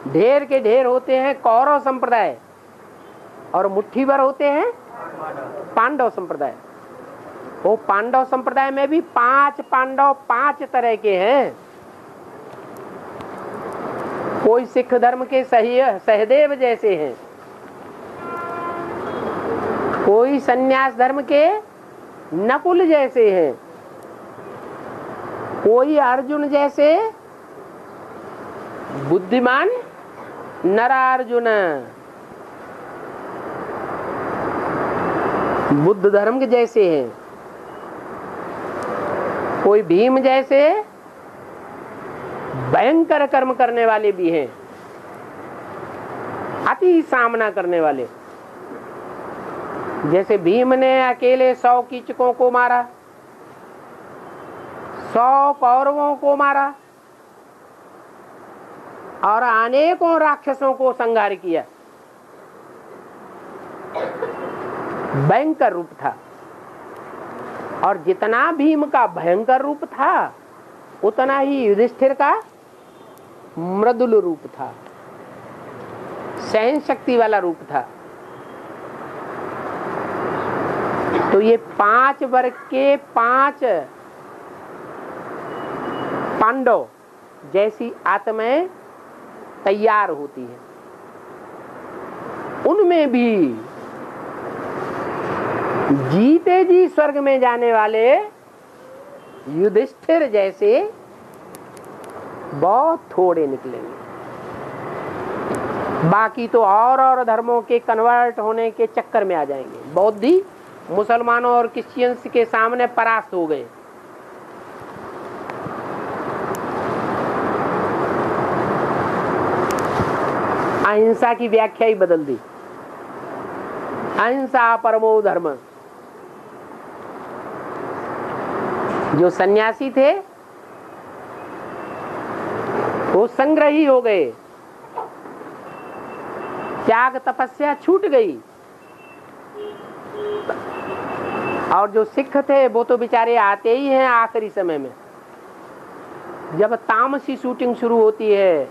ढेर के ढेर होते हैं कौरव संप्रदाय और मुट्ठी भर होते हैं पांडव संप्रदाय। वो पांडव संप्रदाय में भी 5 पांडव 5 तरह के हैं। कोई सिख धर्म के सहदेव जैसे हैं, कोई सन्यास धर्म के नकुल जैसे हैं, कोई अर्जुन जैसे बुद्धिमान नरार्जुन बुद्ध धर्म के जैसे हैं, कोई भीम जैसे भयंकर कर्म करने वाले भी हैं, अति सामना करने वाले। जैसे भीम ने अकेले 100 कीचकों को मारा, 100 कौरवों को मारा और अनेकों राक्षसों को संहार किया। भयंकर रूप था। और जितना भीम का भयंकर रूप था उतना ही युधिष्ठिर का मृदुल रूप था, सहन शक्ति वाला रूप था। तो ये 5 वर्ग के 5 पांडव जैसी आत्माएं तैयार होती हैं। उनमें भी जीते जी स्वर्ग में जाने वाले युधिष्ठिर जैसे बहुत थोड़े निकलेंगे। बाकी तो और धर्मों के कन्वर्ट होने के चक्कर में आ जाएंगे। बौद्धि मुसलमानों और क्रिश्चियंस के सामने परास्त हो गए। अहिंसा की व्याख्या ही बदल दी। अहिंसा परमो धर्म। जो सन्यासी थे वो संग्रही हो गए, त्याग तपस्या छूट गई। और जो सिख थे वो तो बेचारे आते ही हैं आखिरी समय में, जब तामसी शूटिंग शुरू होती है,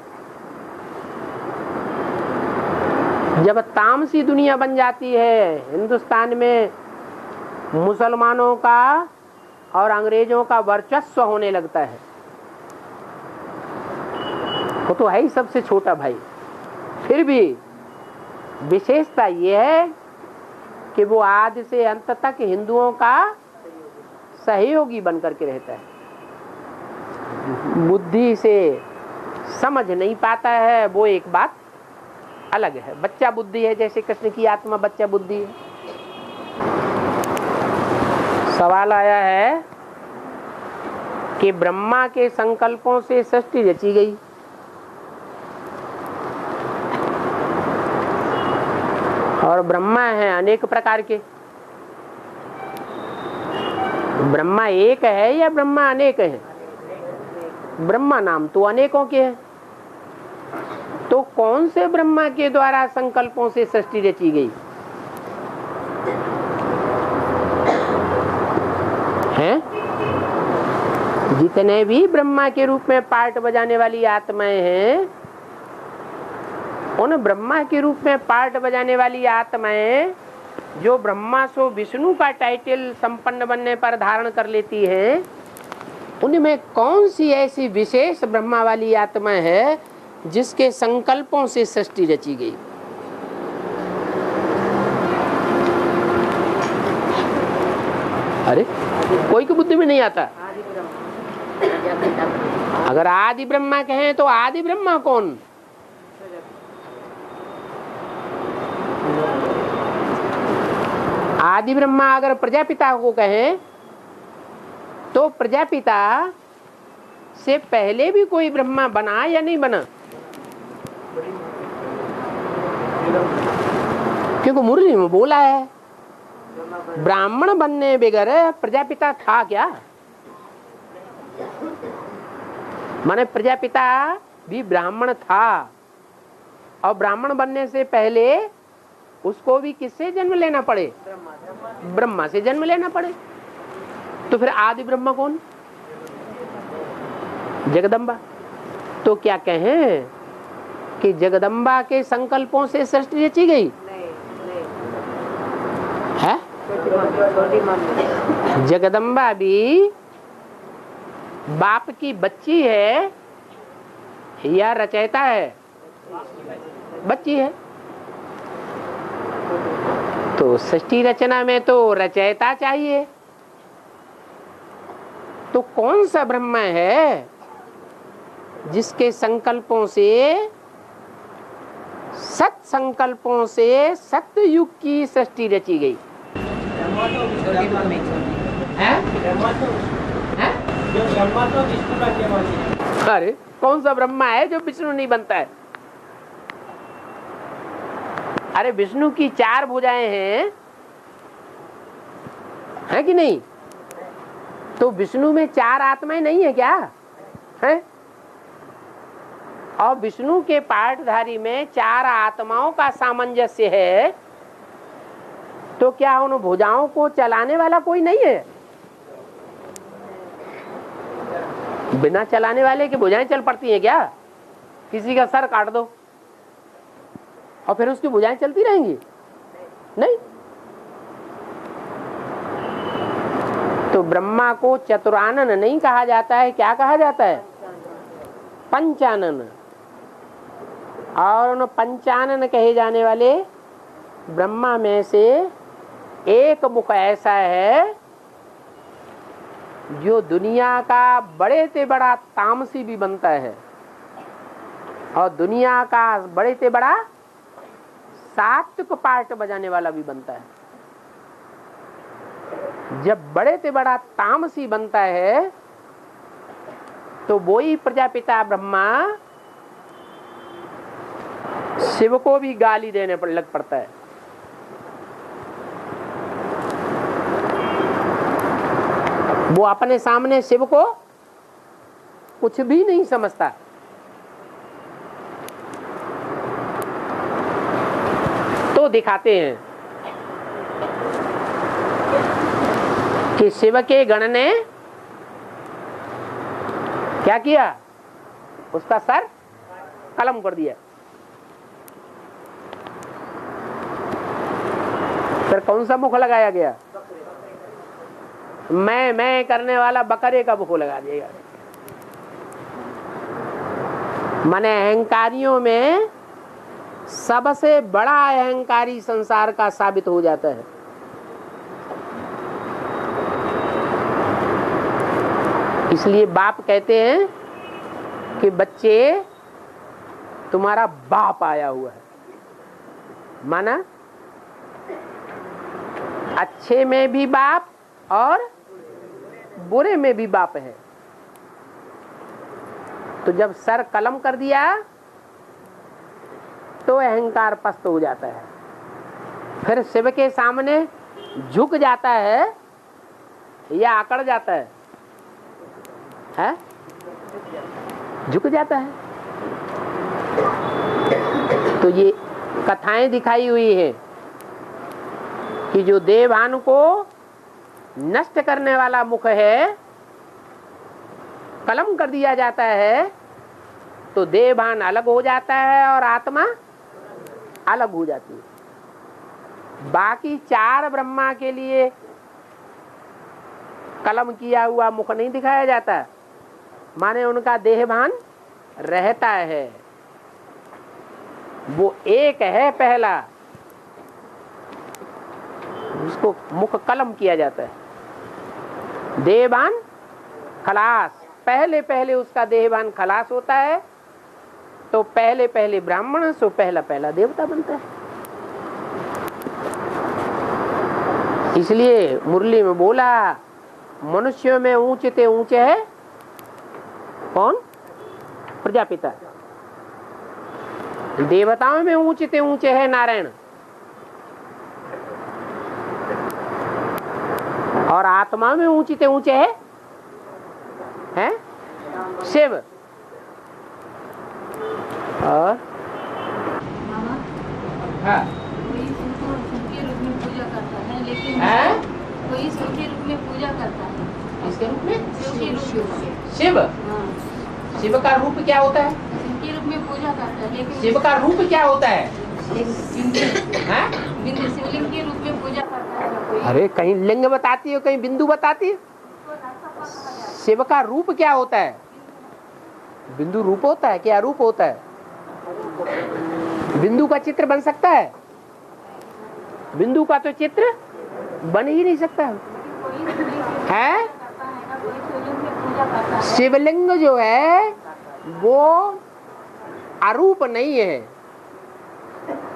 जब तामसी दुनिया बन जाती है। हिंदुस्तान में मुसलमानों का और अंग्रेजों का वर्चस्व होने लगता है। वो तो है ही सबसे छोटा भाई, फिर भी विशेषता ये है कि वो आदि से अंत तक हिंदुओं का सहयोगी बनकर के रहता है। बुद्धि से समझ नहीं पाता है, वो एक बात अलग है। बच्चा बुद्धि है, जैसे कृष्ण की आत्मा बच्चा बुद्धि है। सवाल आया है कि ब्रह्मा के संकल्पों से सृष्टि रची गई, और ब्रह्मा है अनेक प्रकार के। ब्रह्मा एक है या ब्रह्मा अनेक है? ब्रह्मा नाम तो अनेकों के हैं। तो कौन से ब्रह्मा के द्वारा संकल्पों से सृष्टि रची गई है? जितने भी ब्रह्मा के रूप में पार्ट बजाने वाली आत्माएं हैं, उन ब्रह्मा के रूप में पार्ट बजाने वाली आत्माएं जो ब्रह्मा सो विष्णु का टाइटल संपन्न बनने पर धारण कर लेती है, उनमें कौन सी ऐसी विशेष ब्रह्मा वाली आत्मा है जिसके संकल्पों से सृष्टि रची गई? अरे कोई की बुद्धि में नहीं आता। अगर आदि ब्रह्मा कहें तो आदि ब्रह्मा कौन? आदि ब्रह्मा अगर प्रजापिता को कहें तो प्रजापिता से पहले भी कोई ब्रह्मा बना या नहीं बना? क्योंकि मुरली में बोला है ब्राह्मण बनने बगैर प्रजापिता था क्या? माने प्रजापिता भी ब्राह्मण था, और ब्राह्मण बनने से पहले उसको भी किससे जन्म लेना पड़े? ब्रह्मा से जन्म लेना पड़े। तो फिर आदि ब्रह्मा कौन? जगदम्बा। तो क्या कहें कि जगदम्बा के संकल्पों से सृष्टि रची गई? है? जगदम्बा भी बाप की बच्ची है या रचयिता है? बच्ची है। तो सृष्टि रचना में तो रचयिता चाहिए। तो कौन सा ब्रह्मा है जिसके संकल्पों से, सत संकल्पों से सत्य युग की सृष्टि रची गई? अरे कौन सा ब्रह्मा है जो विष्णु नहीं बनता है? अरे विष्णु की 4 भुजाएं हैं, है कि नहीं? तो विष्णु में 4 आत्माएं नहीं है क्या? है? और विष्णु के पाठधारी में 4 आत्माओं का सामंजस्य है, तो क्या उन भुजाओं को चलाने वाला कोई नहीं है? बिना चलाने वाले की भुजाएं चल पड़ती हैं क्या? किसी का सर काट दो और फिर उसकी भुजाएं चलती रहेंगी? नहीं। तो ब्रह्मा को चतुरानन नहीं कहा जाता है, क्या कहा जाता है? पंचानन। और उन पंचानन कहे जाने वाले ब्रह्मा में से एक मुख ऐसा है जो दुनिया का बड़े से बड़ा तामसी भी बनता है और दुनिया का बड़े से बड़ा सात्विक पार्ट बजाने वाला भी बनता है। जब बड़े से बड़ा तामसी बनता है तो वही प्रजापिता ब्रह्मा शिव को भी गाली देने पर लग पड़ता है। वो अपने सामने शिव को कुछ भी नहीं समझता। तो दिखाते हैं कि शिव के गण ने क्या किया? उसका सर कलम कर दिया। फिर कौन सा मुख लगाया गया? मैं करने वाला बकरे का मुख लगा दिएगा। माने अहंकारियों में सबसे बड़ा अहंकारी संसार का साबित हो जाता है। इसलिए बाप कहते हैं कि बच्चे तुम्हारा बाप आया हुआ है। माना अच्छे में भी बाप और बुरे में भी बाप है। तो जब सर कलम कर दिया तो अहंकार पस्त हो जाता है। फिर शिव के सामने झुक जाता है या आकड़ जाता है? है? झुक जाता है। तो ये कथाएं दिखाई हुई है कि जो देवभान को नष्ट करने वाला मुख है, कलम कर दिया जाता है तो देवभान अलग हो जाता है और आत्मा अलग हो जाती है। बाकी 4 ब्रह्मा के लिए कलम किया हुआ मुख नहीं दिखाया जाता, माने उनका देहभान रहता है। वो एक है पहला, उसको मुख कलम किया जाता है। देहभान खलास, पहले पहले उसका देहभान खलास होता है तो पहले पहले ब्राह्मण, सो पहला पहला देवता बनता है। इसलिए मुरली में बोला, मनुष्यों में ऊंचे ते ऊंचे है कौन? प्रजापिता। देवताओं में ऊंचे ते ऊंचे है नारायण, और आत्मा में ऊंचे ते ऊंचे है शिव। और हाँ, कोई शिव के रूप में पूजा करता है, लेकिन कोई शिव के रूप में पूजा करता है। इसके रूप में शिव के रूप में शिव, हाँ। शिव का रूप क्या होता है? शिव के रूप में पूजा पूजा करता है, लेकिन शिव का रूप क्या होता है? हाँ? बिंदु शिवलिंग के रूप में पूजा करता है कोई। अरे कहीं लिंग बताती है, कहीं बिंदु बताती है। शिव का रूप क्या होता है? बिंदु रूप होता है, क्या रूप होता है? बिंदु का चित्र बन सकता है? बिंदु का तो चित्र बन ही नहीं सकता है। शिवलिंग जो है वो अरूप नहीं है,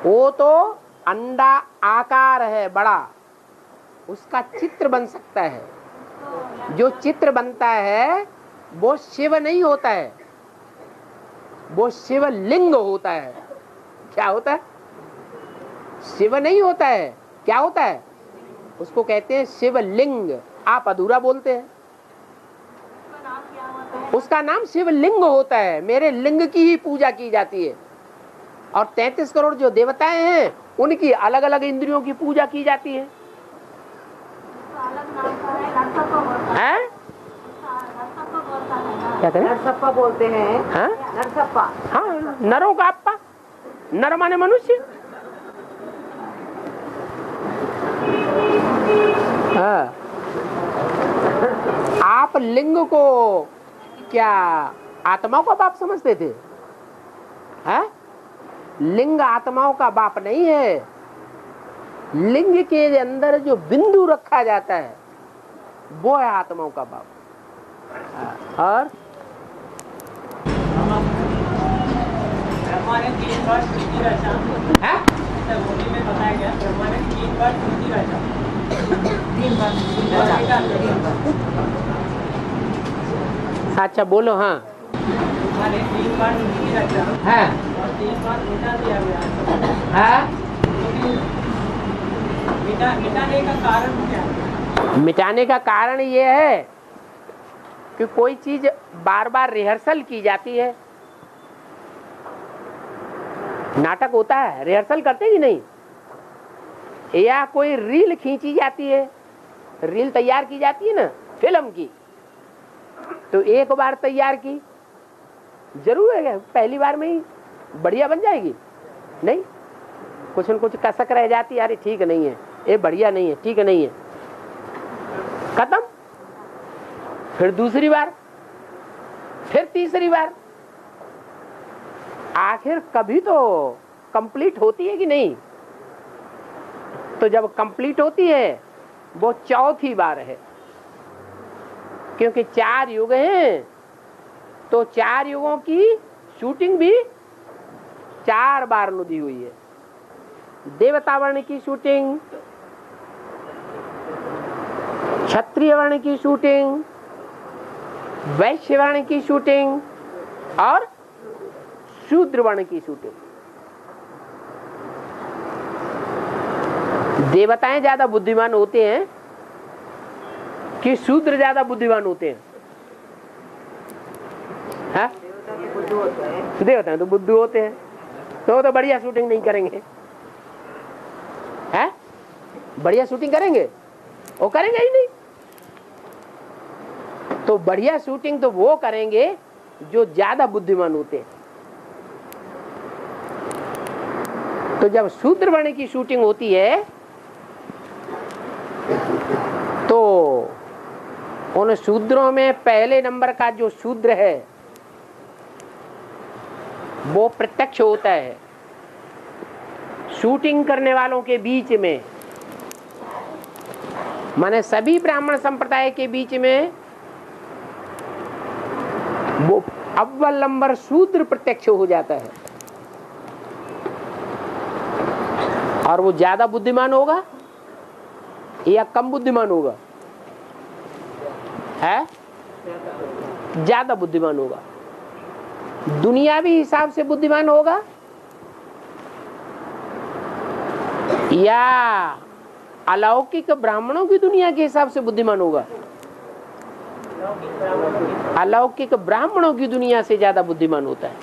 वो तो अंडा आकार है बड़ा, उसका चित्र बन सकता है। जो चित्र बनता है वो शिव नहीं होता है, वो शिवलिंग होता है। क्या होता है? शिव नहीं होता है, क्या होता है? उसको कहते हैं शिवलिंग। आप अधूरा बोलते हैं। उसका नाम शिवलिंग होता है। मेरे लिंग की ही पूजा की जाती है। और 33 करोड़ जो देवताएं हैं उनकी अलग अलग इंद्रियों की पूजा की जाती है। हैं? क्या करें? नरसप्पा बोलते हैं। हाँ? नरसप्पा। हाँ, नरों का अप्पा। नर माने मनुष्य। हाँ। आप लिंग को क्या आत्माओं का बाप समझते थे? हैं? लिंग आत्माओं का बाप नहीं है। लिंग के अंदर जो बिंदु रखा जाता है वो है आत्माओं का बाप। और ब्रह्मा ने 3 बार सृष्टि रचा। है? होली में बताया गया ब्रह्मा ने 3 बार सृष्टि रचा। 3 बार। अच्छा बोलो। हाँ, ब्रह्मा ने 3 बार सृष्टि रचा है, और 3 बार मिटा दिया गया है? मिटाने का कारण क्या है? मिटाने का कारण ये है कि कोई चीज बार बार रिहर्सल की जाती है। नाटक होता है, रिहर्सल करते कि नहीं? या कोई रील खींची जाती है, रील तैयार की जाती है ना फिल्म की, तो एक बार तैयार की जरूर है पहली बार में ही बढ़िया बन जाएगी? नहीं, कुछ न कुछ कसक रह जाती है। अरे ठीक नहीं है, ये बढ़िया नहीं है, ठीक नहीं है, खत्म। फिर दूसरी बार, फिर तीसरी बार, आखिर कभी तो कंप्लीट होती है कि नहीं? तो जब कंप्लीट होती है वो चौथी बार है, क्योंकि 4 युग हैं तो 4 युगों की शूटिंग भी 4 बार नुदी हुई है। देवता वर्ण की शूटिंग, क्षत्रिय वर्ण की शूटिंग, वैश्य वर्ण की शूटिंग और शूद्र वर्ण की शूटिंग। देवताएं ज्यादा बुद्धिमान होते हैं कि शूद्र ज्यादा बुद्धिमान होते हैं? हाँ? देवता तो बुद्धू होते हैं, तो वो तो बढ़िया शूटिंग नहीं करेंगे। हैं? बढ़िया शूटिंग करेंगे? वो करेंगे ही नहीं। तो बढ़िया शूटिंग तो वो करेंगे जो ज्यादा बुद्धिमान होते हैं। तो जब शूद्र वर्ण की शूटिंग होती है तो उन शूद्रों में पहले नंबर का जो शूद्र है वो प्रत्यक्ष होता है। शूटिंग करने वालों के बीच में, माने सभी ब्राह्मण संप्रदाय के बीच में वो अव्वल नंबर शूद्र प्रत्यक्ष हो जाता है। और वो ज्यादा बुद्धिमान होगा या कम बुद्धिमान होगा? है? ज्यादा बुद्धिमान होगा। दुनियावी हिसाब से बुद्धिमान होगा या अलौकिक ब्राह्मणों की दुनिया के हिसाब से बुद्धिमान होगा? अलौकिक ब्राह्मणों की दुनिया से ज्यादा बुद्धिमान होता है,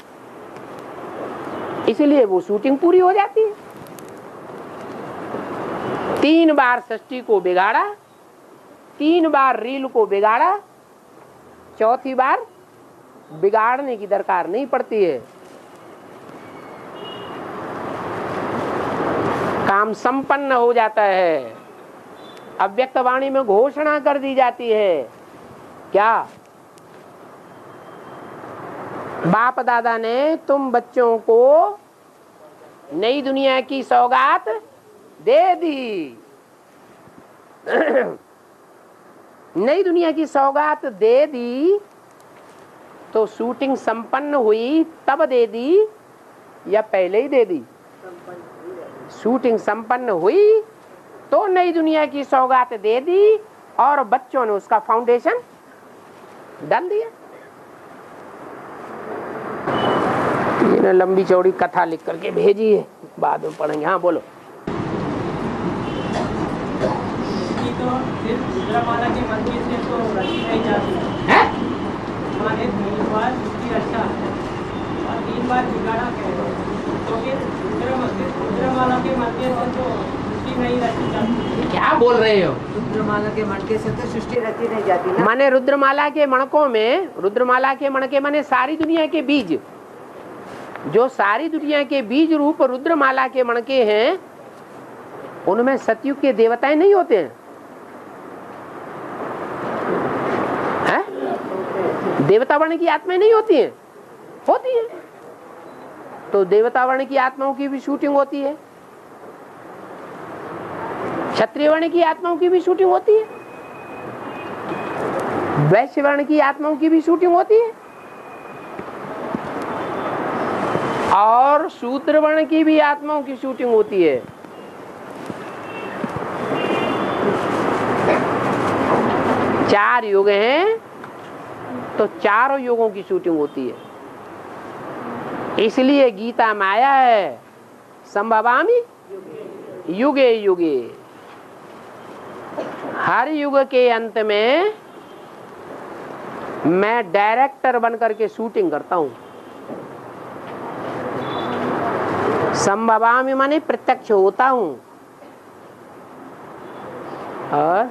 इसलिए वो शूटिंग पूरी हो जाती है। 3 बार सृष्टि को बिगाड़ा, 3 बार रील को बिगाड़ा, चौथी बार बिगाड़ने की दरकार नहीं पड़ती है। काम संपन्न हो जाता है। अव्यक्त वाणी में घोषणा कर दी जाती है, क्या बाप दादा ने तुम बच्चों को नई दुनिया की सौगात दे दी। नई दुनिया की सौगात दे दी तो शूटिंग संपन्न हुई तब दे दी या पहले ही दे दी? शूटिंग संपन्न हुई तो नई दुनिया की सौगात दे दी और बच्चों ने उसका फाउंडेशन डाल दिया। इन्हें लंबी चौड़ी कथा लिख करके भेजी है, बाद में पढ़ेंगे। हाँ बोलो। तो सिर्फ रुद्रमाला के मंदिर से तो रची नहीं जाती है? हमारे 3 बार उसकी रक्षा और 3 बार बिगाड़ा कह रहे, तो फिर रुद्रमाला के मंदिर से तो सृष्टि नहीं रची जाती। क्या बोल रहे हो? रुद्रमाला के मणके से तो सृष्टि रची नहीं जाती ना। माने रुद्रमाला के मणकों में, रुद्रमाला के मणके माने सारी दुनिया के बीज, जो सारी दुनिया के बीज रूप रुद्रमाला के मणके हैं, उनमें सतयुग के देवताएं नहीं होते हैं? देवता वर्ण की आत्माएं नहीं होती हैं? होती हैं। तो देवता वर्ण की आत्माओं की भी शूटिंग होती है, क्षत्रिय वर्ण की आत्माओं की भी शूटिंग होती है, वैश्य वर्ण की आत्माओं की भी शूटिंग होती है, और शूद्र वर्ण की भी आत्माओं की शूटिंग होती है। चार युग हैं तो चारों युगों की शूटिंग होती है। इसलिए गीता में आया है, संभवामि युगे युगे। हर युग के अंत में मैं डायरेक्टर बनकर के शूटिंग करता हूं। संभवामि माने प्रत्यक्ष होता हूं। और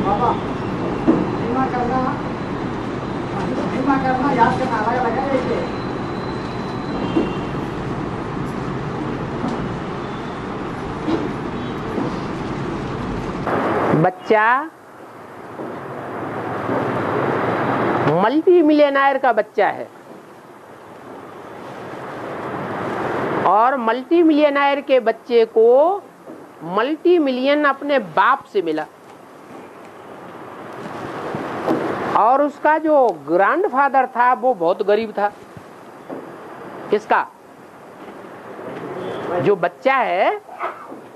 बाबा करना याद करना लगा देखिए। बच्चा मल्टी मिलियनायर का बच्चा है और मल्टी मिलियनायर के बच्चे को मल्टी मिलियन अपने बाप से मिला और उसका जो ग्रैंडफादर था वो बहुत गरीब था। किसका? जो बच्चा है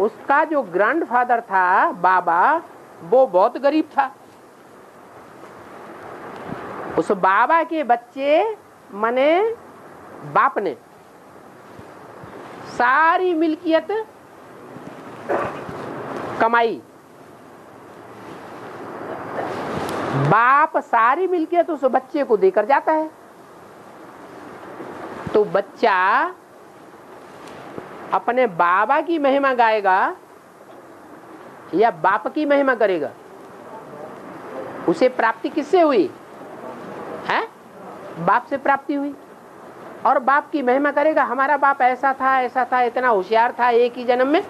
उसका जो ग्रैंडफादर था, बाबा, वो बहुत गरीब था। उस बाबा के बच्चे मने बाप ने सारी मिल्कियत कमाई। बाप सारी मिल्कियत उस बच्चे को देकर जाता है। तो बच्चा अपने बाबा की महिमा गाएगा या बाप की महिमा करेगा? उसे प्राप्ति किससे हुई है? बाप से प्राप्ति हुई। और बाप की महिमा करेगा, हमारा बाप ऐसा था, इतना होशियार था, एक ही जन्म में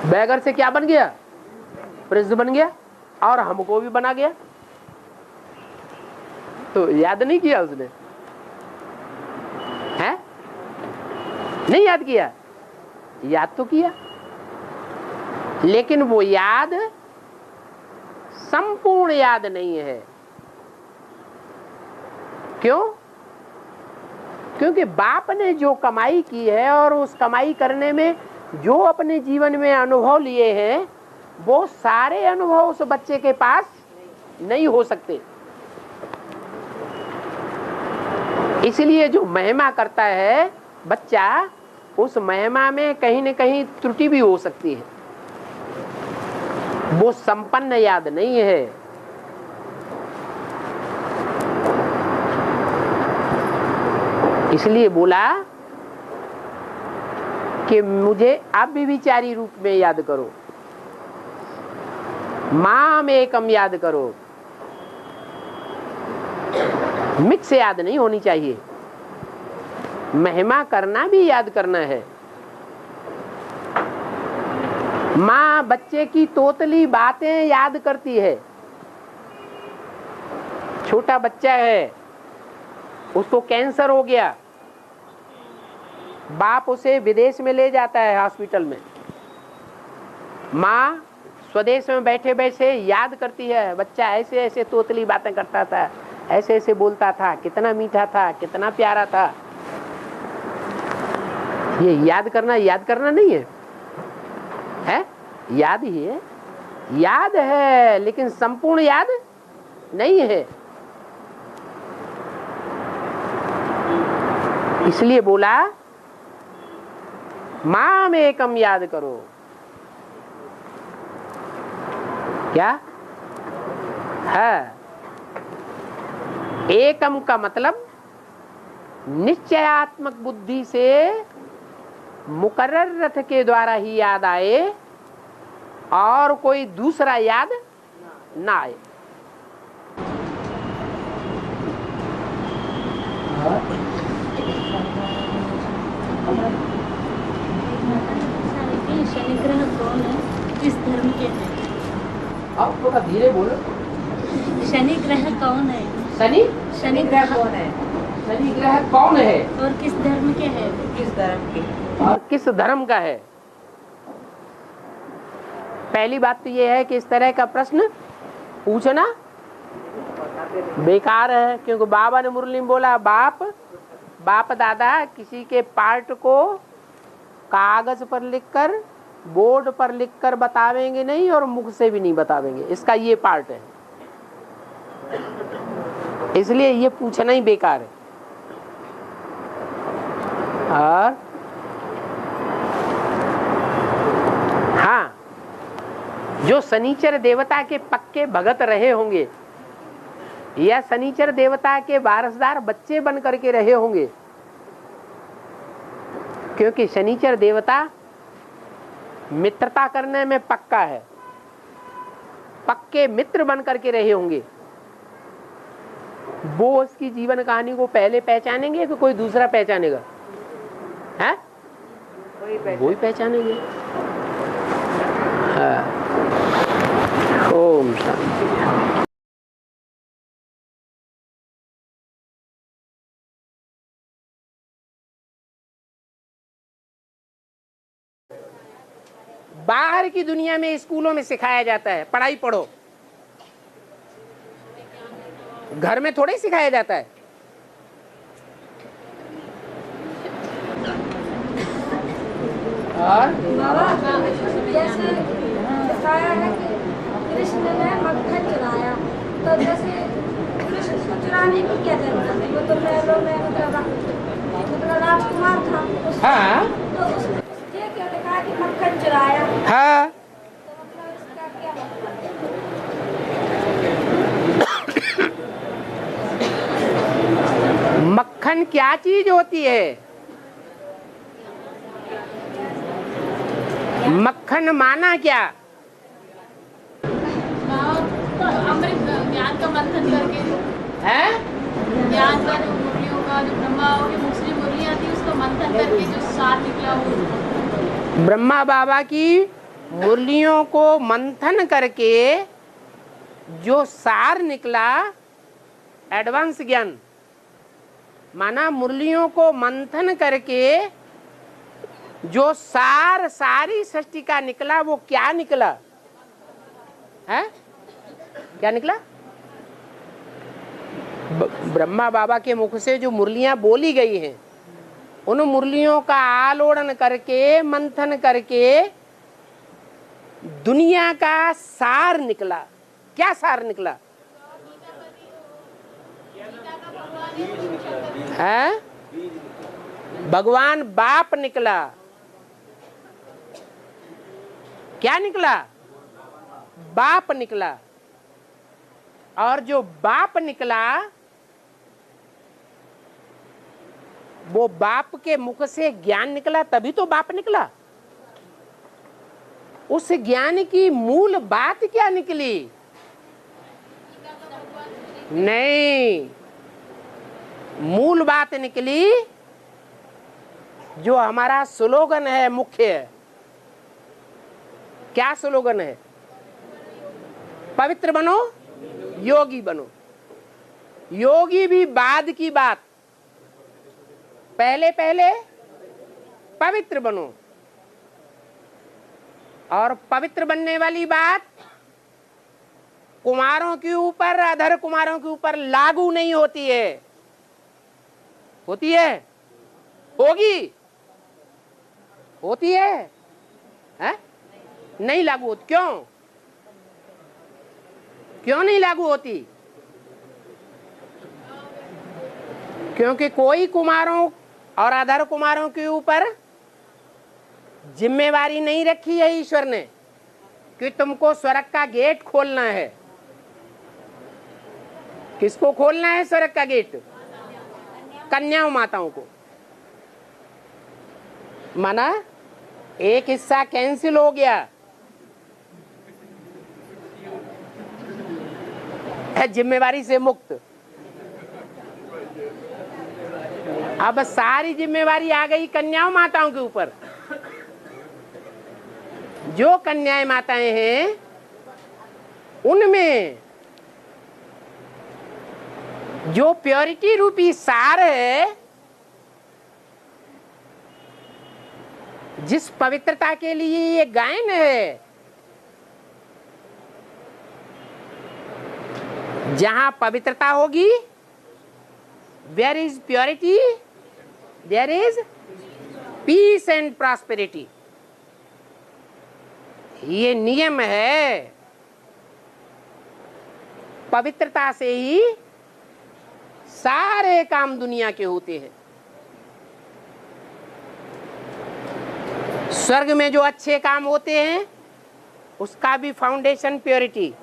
बैगर से क्या बन गया? प्रिंस बन गया और हमको भी बना गया। तो याद नहीं किया उसने? है? नहीं याद किया? याद तो किया, लेकिन वो याद संपूर्ण याद नहीं है। क्यों? क्योंकि बाप ने जो कमाई की है और उस कमाई करने में जो अपने जीवन में अनुभव लिए हैं, वो सारे अनुभव उस बच्चे के पास नहीं हो सकते। इसलिए जो महिमा करता है बच्चा, उस महिमा में कहीं न कहीं त्रुटि भी हो सकती है। वो संपन्न याद नहीं है। इसलिए बोला कि मुझे अब भी विचारी रूप में याद करो, माम एकम याद करो। मिक्स याद नहीं होनी चाहिए। महिमा करना भी याद करना है। माँ बच्चे की तोतली बातें याद करती है। छोटा बच्चा है, उसको कैंसर हो गया, बाप उसे विदेश में ले जाता है हॉस्पिटल में। माँ स्वदेश में बैठे बैठे याद करती है, बच्चा ऐसे ऐसे तोतली बातें करता था, ऐसे ऐसे बोलता था, कितना मीठा था, कितना प्यारा था। ये याद करना नहीं है, है याद ही है, याद है लेकिन संपूर्ण याद नहीं है। इसलिए बोला माम एकम याद करो। क्या है एकम का मतलब निश्चयात्मक बुद्धि से मुकर्रर रथ के द्वारा ही याद आए और कोई दूसरा याद ना आए। शनि ग्रह कौन है, किस धर्म के हैं? अब थोड़ा धीरे बोलो। शनि ग्रह कौन है? शनि ग्रह कौन है? शनि ग्रह कौन है और किस धर्म के है? किस धर्म के? और किस धर्म का है? पहली बात तो यह है कि इस तरह का प्रश्न पूछना बेकार है, क्योंकि बाबा ने मुरली में बोला बाप दादा किसी के पार्ट को कागज पर लिखकर बोर्ड पर लिखकर बतावेंगे नहीं और मुख से भी नहीं बतावेंगे, इसका ये पार्ट है। इसलिए ये पूछना ही बेकार है। और हाँ, जो शनिचर देवता के पक्के भगत रहे होंगे या शनिचर देवता के वारसदार बच्चे बन करके रहे होंगे, क्योंकि शनिचर देवता मित्रता करने में पक्का है, पक्के मित्र बन करके रहे होंगे, वो उसकी जीवन कहानी को पहले पहचानेंगे तो कोई दूसरा पहचानेगा? है वही पहचानेंगे। हाँ। ओम शांति। बाहर की दुनिया में स्कूलों में सिखाया जाता है पढ़ाई पढ़ो, घर में थोड़े सिखाया जाता है। और जैसे बताया है कि कृष्ण ने मक्खन चुराया, तो जैसे कृष्ण को चुराने की क्या जरूरत है? वो तो महलों में मतलब राजकुमार था। हाँ, तो उसने क्यों लिखा कि मक्खन चुराया? हाँ, तो मतलब इसका क्या मतलब? मक्खन क्या चीज होती है? मक्खन माना क्या? अमृत ज्ञान का मंथन करके है ज्ञान का जो मुरलियों का जो ब्रह्मा की मुस्लिम मुरलियाँ थी उसका मंथन करके जो सार निकला वो ब्रह्मा बाबा की मुरलियों को मंथन करके जो सार निकला, एडवांस ज्ञान माना मुरलियों को मंथन करके जो सार सारी सृष्टि का निकला, वो क्या निकला है? क्या निकला? ब्रह्मा बाबा के मुख से जो मुरलियां बोली गई हैं, उन मुरलियों का आलोड़न करके मंथन करके दुनिया का सार निकला। क्या सार निकला है? भगवान बाप निकला। क्या निकला? बाप निकला। और जो बाप निकला वो बाप के मुख से ज्ञान निकला, तभी तो बाप निकला। उस ज्ञान की मूल बात क्या निकली? नहीं, मूल बात निकली, जो हमारा स्लोगन है मुख्य, क्या स्लोगन है? पवित्र बनो, योगी बनो। योगी भी बाद की बात, पहले पहले पवित्र बनो। और पवित्र बनने वाली बात कुमारों के ऊपर, अधर कुमारों के ऊपर लागू नहीं होती है। होती है? होगी? होती है? नहीं लागू होती। क्यों? क्यों नहीं लागू होती? क्योंकि कोई कुमारों और अधर कुमारों के ऊपर जिम्मेवारी नहीं रखी है ईश्वर ने कि तुमको स्वर्ग का गेट खोलना है। किसको खोलना है स्वर्ग का गेट? कन्याओं माताओं को। माना एक हिस्सा कैंसिल हो गया है, जिम्मेवारी से मुक्त। अब सारी जिम्मेवारी आ गई कन्याओं माताओं के ऊपर। जो कन्याएं माताएं हैं उनमें जो प्योरिटी रूपी सार है, जिस पवित्रता के लिए ये गायन है, जहां पवित्रता होगी, where is purity there is peace and prosperity. ये नियम है। पवित्रता से ही सारे काम दुनिया के होते हैं। स्वर्ग में जो अच्छे काम होते हैं उसका भी फाउंडेशन प्योरिटी।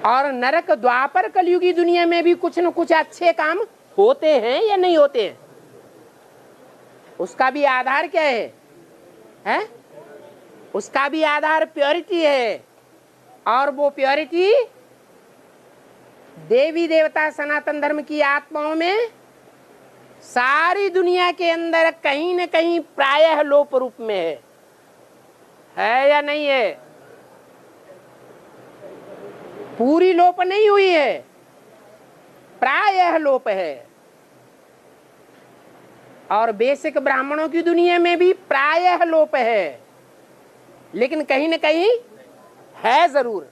और नरक द्वापर कलयुगी दुनिया में भी कुछ न कुछ अच्छे काम होते हैं या नहीं होते हैं, उसका भी आधार क्या है? उसका भी आधार प्योरिटी है। और वो प्योरिटी देवी देवता सनातन धर्म की आत्माओं में सारी दुनिया के अंदर कहीं न कहीं प्रायः लोप रूप में है या नहीं है? पूरी लोप नहीं हुई है, प्रायः लोप है। और बेसिक ब्राह्मणों की दुनिया में भी प्रायः लोप है, लेकिन कहीं न कहीं है जरूर।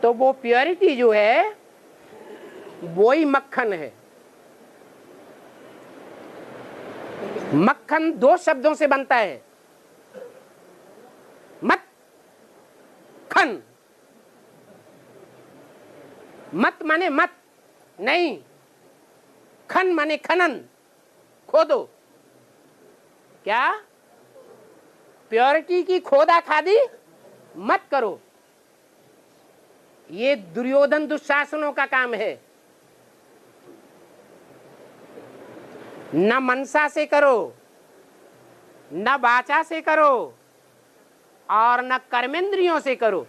तो वो प्योरिटी जो है वो ही मक्खन है। मक्खन दो शब्दों से बनता है, मत खन। मत माने मत नहीं, खन माने खनन, खोदो। क्या? प्योरिटी की खोदा खादी मत करो। ये दुर्योधन दुशासनों का काम है। न मनसा से करो, न वाचा से करो, और न कर्मेंद्रियों से करो।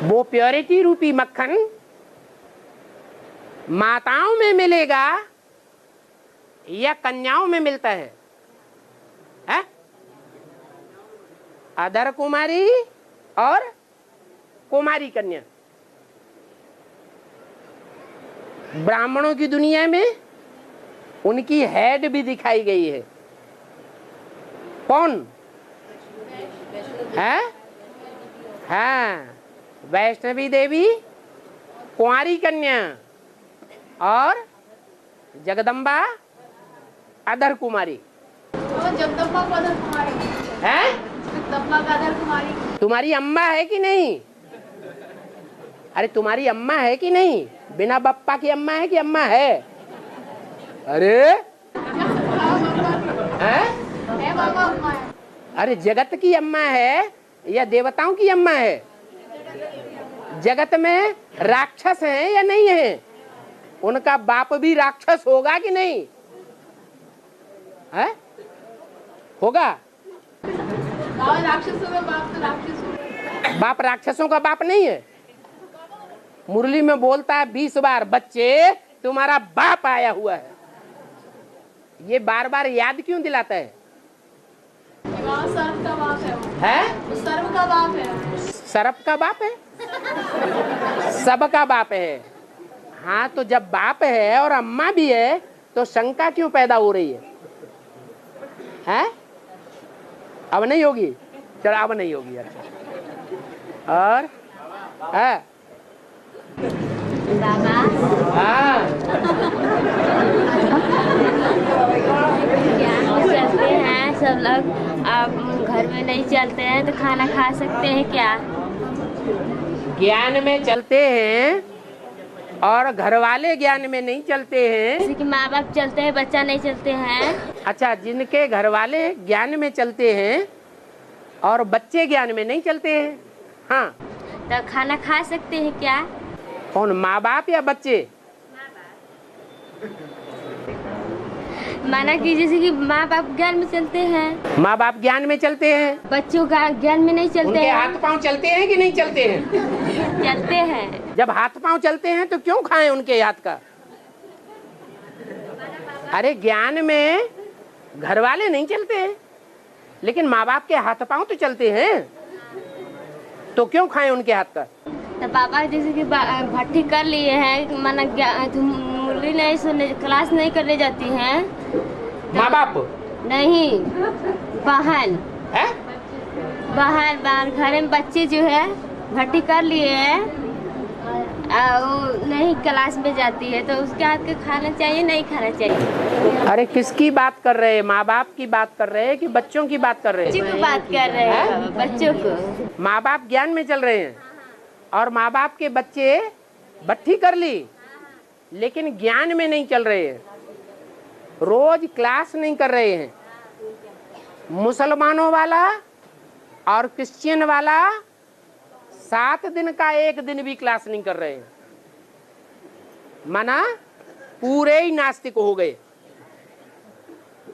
वो प्योरिटी रूपी मक्खन माताओं में मिलेगा या कन्याओं में मिलता है? अधर कुमारी और कुमारी कन्या। ब्राह्मणों की दुनिया में उनकी हेड भी दिखाई गई है। कौन है? हाँ, वैष्णवी देवी, कुंवारी कन्या, और जगदम्बा अधर कुमारी। जगदम्बा को अधर कुमारी है? जगदम्बा का अधर कुमारी। तुम्हारी अम्मा है कि नहीं? अरे तुम्हारी अम्मा है कि नहीं? बिना बप्पा की अम्मा है कि अम्मा है? अरे है बाबा अम्मा है। अरे जगत की अम्मा है या देवताओं की अम्मा है? जगत में राक्षस हैं या नहीं है? उनका बाप भी राक्षस होगा कि नहीं है? होगा। राक्षस होगा, बाप तो राक्षस होगा। बाप राक्षसों का बाप नहीं है। मुरली में बोलता है 20 बार, बच्चे तुम्हारा बाप आया हुआ है। ये बार बार याद क्यों दिलाता है? सर्प का बाप है वो। है? सर्प का बाप है। सर्प का बाप है? सबका बाप है। हाँ, तो जब बाप है और अम्मा भी है तो शंका क्यों पैदा हो रही है? हैं? अब नहीं होगी? चलो अब नहीं होगी। अच्छा, और है? बाबा हाँ, ज्ञान में चलते हैं सब लोग, अब घर में नहीं चलते हैं तो खाना खा सकते हैं क्या? ज्ञान में चलते हैं और घर वाले ज्ञान में नहीं चलते हैं। जैसे कि माँ बाप चलते हैं, बच्चा नहीं चलते हैं। अच्छा, जिनके घर वाले ज्ञान में चलते हैं और बच्चे ज्ञान में नहीं चलते हैं, हाँ, तो खाना खा सकते हैं क्या? कौन, माँ बाप या बच्चे? माना कि जैसे कि माँ बाप ज्ञान में चलते हैं, माँ बाप ज्ञान में चलते हैं, बच्चों का ज्ञान में नहीं चलते उनके हैं। हाथ पांव चलते हैं कि नहीं चलते हैं? चलते हैं। जब हाथ पांव चलते हैं तो क्यों खाएं उनके हाथ का? अरे ज्ञान में घर वाले नहीं चलते हैं, लेकिन माँ बाप के हाथ पांव तो चलते हैं, तो क्यों खाएं उनके हाथ का? तो पापा जैसे कि भट्टी कर लिए हैं, माना मुरली नहीं सुनने, क्लास नहीं करने जाती हैं। माँ बाप नहीं, बहन है? बाहर घर में बच्चे जो है भर्ती कर लिए हैं, वो नहीं क्लास में जाती है, तो उसके हाथ के खाना चाहिए नहीं खाना चाहिए? अरे किसकी बात कर रहे हैं? माँ बाप की बात कर रहे हैं कि बच्चों की बात कर रहे बच्चों हैं? की बात कर रहे हैं, बच्चों को। माँ बाप ज्ञान में चल रहे हैं और माँ बाप के बच्चे भट्टी कर ली, लेकिन ज्ञान में नहीं चल रहे हैं, रोज क्लास नहीं कर रहे हैं। मुसलमानों वाला और क्रिश्चियन वाला 7 दिन का 1 दिन भी क्लास नहीं कर रहे हैं, माना पूरे ही नास्तिक हो गए।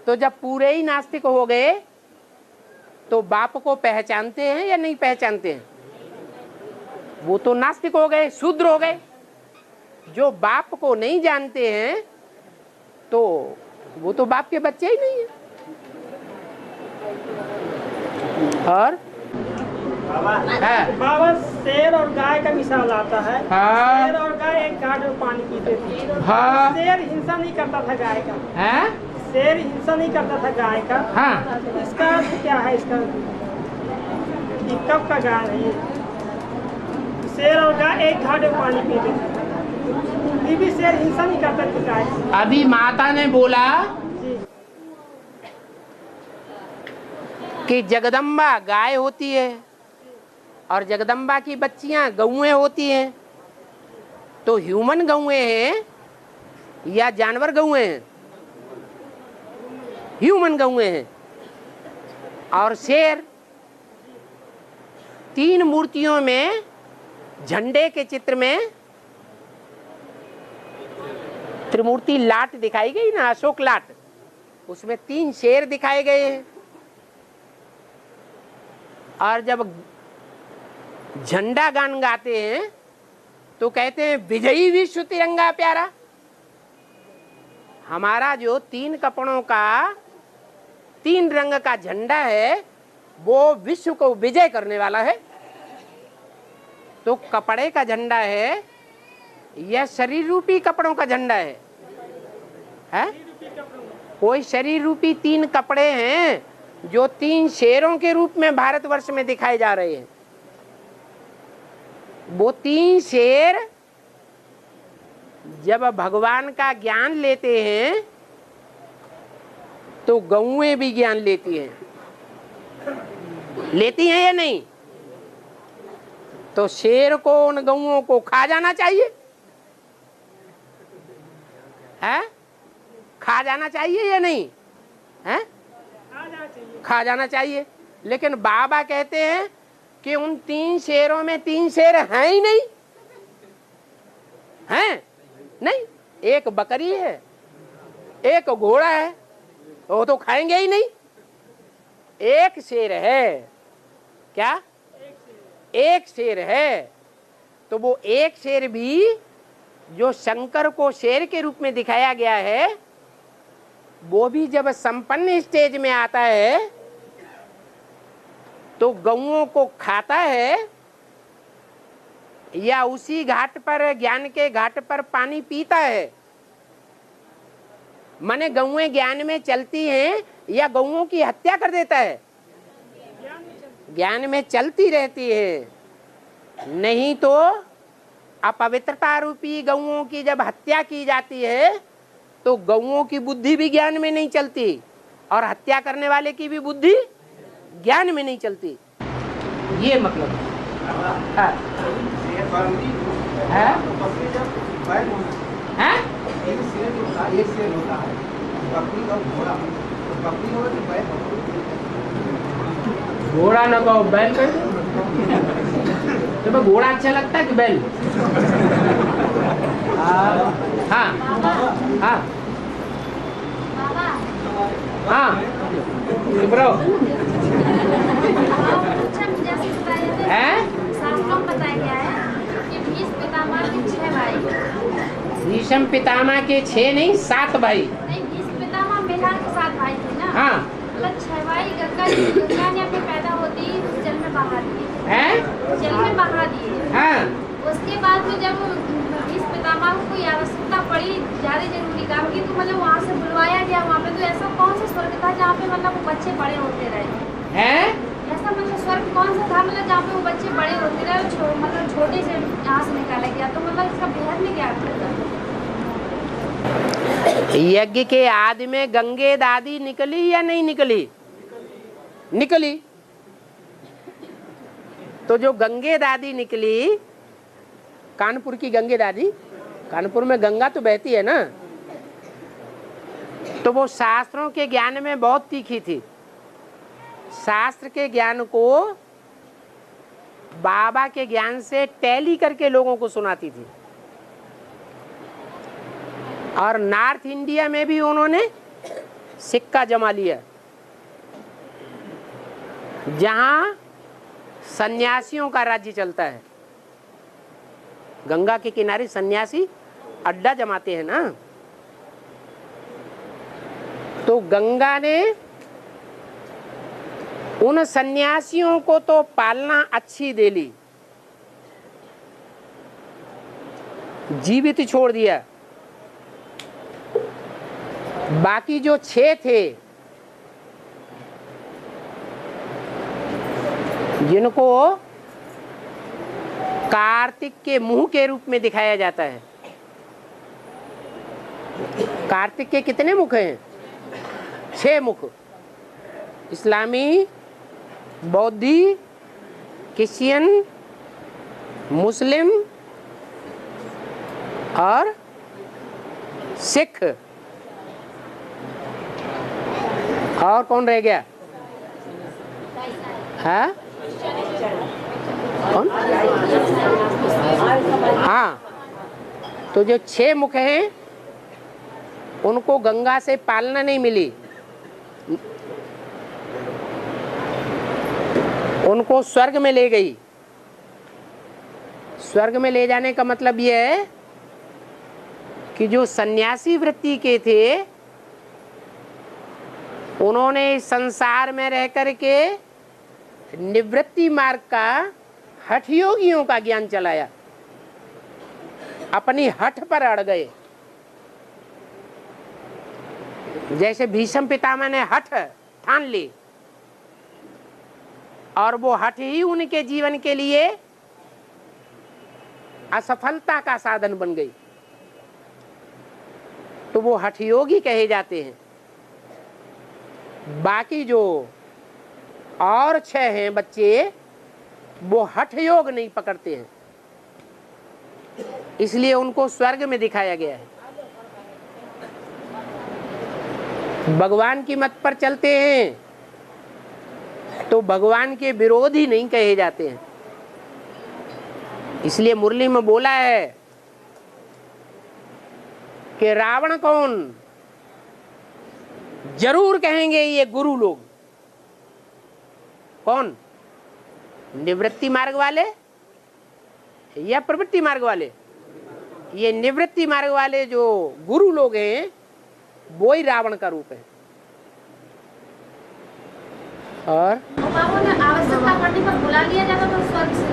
तो जब पूरे ही नास्तिक हो गए तो बाप को पहचानते हैं या नहीं पहचानते हैं? वो तो नास्तिक हो गए, शूद्र हो गए। जो बाप को नहीं जानते हैं तो वो तो बाप के बच्चे ही नहीं है। और बाबा शेर और गाय का मिसाल आता है। हाँ। शेर और गाय एक घाट में पानी पीते थे। हाँ। शेर हिंसा नहीं करता था गाय का। है? शेर हिंसा नहीं करता था गाय का। हाँ। इसका अर्थ क्या है? इसका कि कब का गाय है ये? शेर और गाय एक घाट में पानी पीते थे, फिर भी शेर हिंसा नहीं करता था गाय से। अभी माता ने बोला जी। कि जगदम्बा गाय होती है और जगदम्बा की बच्चियां गौएं होती हैं, तो ह्यूमन गौएं हैं या जानवर गौएं हैं? ह्यूमन गौएं हैं। और शेर 3 मूर्तियों में झंडे के चित्र में त्रिमूर्ति लाट दिखाई गई ना, अशोक लाट, उसमें 3 शेर दिखाए गए हैं। और जब झंडा गान गाते हैं तो कहते हैं विजयी विश्व तिरंगा प्यारा। हमारा जो 3 कपड़ों का 3 रंग का झंडा है वो विश्व को विजय करने वाला है। तो कपड़े का झंडा है या शरीर रूपी कपड़ों का झंडा है? कोई शरीर रूपी 3 कपड़े हैं जो 3 शेरों के रूप में भारतवर्ष में दिखाए जा रहे हैं। वो 3 शेर जब भगवान का ज्ञान लेते हैं तो गौएं भी ज्ञान लेती हैं, लेती हैं या नहीं? तो शेर को उन गौओं को खा जाना चाहिए, है? खा जाना चाहिए या नहीं? है? खा जाना चाहिए। लेकिन बाबा कहते हैं कि उन 3 शेरों में 3 शेर हैं ही नहीं, हैं नहीं। एक बकरी है, एक घोड़ा है, वो तो खाएंगे ही नहीं। एक शेर है, क्या? एक शेर है, तो वो एक शेर भी जो शंकर को शेर के रूप में दिखाया गया है, वो भी जब संपन्न स्टेज में आता है तो गौओं को खाता है या उसी घाट पर, ज्ञान के घाट पर पानी पीता है। माने गौएं ज्ञान में चलती हैं या गौओं की हत्या कर देता है? ज्ञान में चलती रहती है, नहीं तो अपवित्रता रूपी गौओं की जब हत्या की जाती है तो गौओं की बुद्धि भी ज्ञान में नहीं चलती और हत्या करने वाले की भी बुद्धि ज्ञान में नहीं चलती। ये मतलब है। घोड़ा न कहो बैल कर, तुम्हें घोड़ा अच्छा लगता है कि बैल? हाँ हाँ हाँ बताया गया है कि भीष्म पितामह के 6 भाई। भीष्म पितामह के 6 नहीं 7 भाई। नहीं, भीष्म पितामह मिला के 7 भाई थे ना। हाँ, मतलब 6 भाई गंगा ने अपने पैदा होती जल में बहा दिए, जल में बहा दिए। हाँ। उसके बाद में जब भीष्म पितामह को कोई आवश्यकता पड़ी ज्यादा जरूरी काम की, तो मतलब वहाँ से बुलवाया गया वहाँ पे। तो ऐसा कौन सा स्वर्ग था जहाँ पे मतलब वो बच्चे बड़े होते रहे हैं? ऐसा मतलब स्वर्ग कौन सा था मतलब जहाँ पे वो बच्चे बड़े होते रहे, मतलब छोटे से यहाँ से निकाला गया? तो मतलब इसका बेहद में क्या अर्थ? यज्ञ के आदि में गंगे दादी निकली या नहीं निकली? निकली। तो जो गंगे दादी निकली, कानपुर की गंगे दादी, कानपुर में गंगा तो बहती है ना, तो वो शास्त्रों के ज्ञान में बहुत तीखी थी। शास्त्र के ज्ञान को बाबा के ज्ञान से टैली करके लोगों को सुनाती थी। और नॉर्थ इंडिया में भी उन्होंने सिक्का जमा लिया, जहां सन्यासियों का राज्य चलता है। गंगा के किनारे सन्यासी अड्डा जमाते हैं ना, तो गंगा ने उन सन्यासियों को तो पालना अच्छी दे ली, जीवित छोड़ दिया। बाकी जो 6 थे, जिनको कार्तिक के मुंह के रूप में दिखाया जाता है। कार्तिक के कितने मुख हैं? 6 मुख। इस्लामी, बौद्धि, क्रिश्चियन, मुस्लिम और सिख। और कौन रह गया? है कौन? हाँ, तो जो 6 मुख हैं उनको गंगा से पालना नहीं मिली, उनको स्वर्ग में ले गई। स्वर्ग में ले जाने का मतलब यह है कि जो सन्यासी वृत्ति के थे, उन्होंने इस संसार में रह करके निवृत्ति मार्ग का, हठ योगियों का ज्ञान चलाया, अपनी हठ पर अड़ गए। जैसे भीष्म पितामह ने हठ ठान ली और वो हठ ही उनके जीवन के लिए असफलता का साधन बन गई, तो वो हठ योगी कहे जाते हैं। बाकी जो और 6 हैं बच्चे, वो हठ योग नहीं पकड़ते हैं, इसलिए उनको स्वर्ग में दिखाया गया है। भगवान की मत पर चलते हैं तो भगवान के विरोधी नहीं कहे जाते हैं। इसलिए मुरली में बोला है कि रावण कौन? जरूर कहेंगे ये गुरु लोग। कौन? निवृत्ति मार्ग वाले या प्रवृत्ति मार्ग वाले? ये निवृत्ति मार्ग वाले जो गुरु लोग हैं वो ही रावण का रूप है। और बाबा ने आवश्यकता पड़ने पर बुला लिया जाता था स्वर्ग से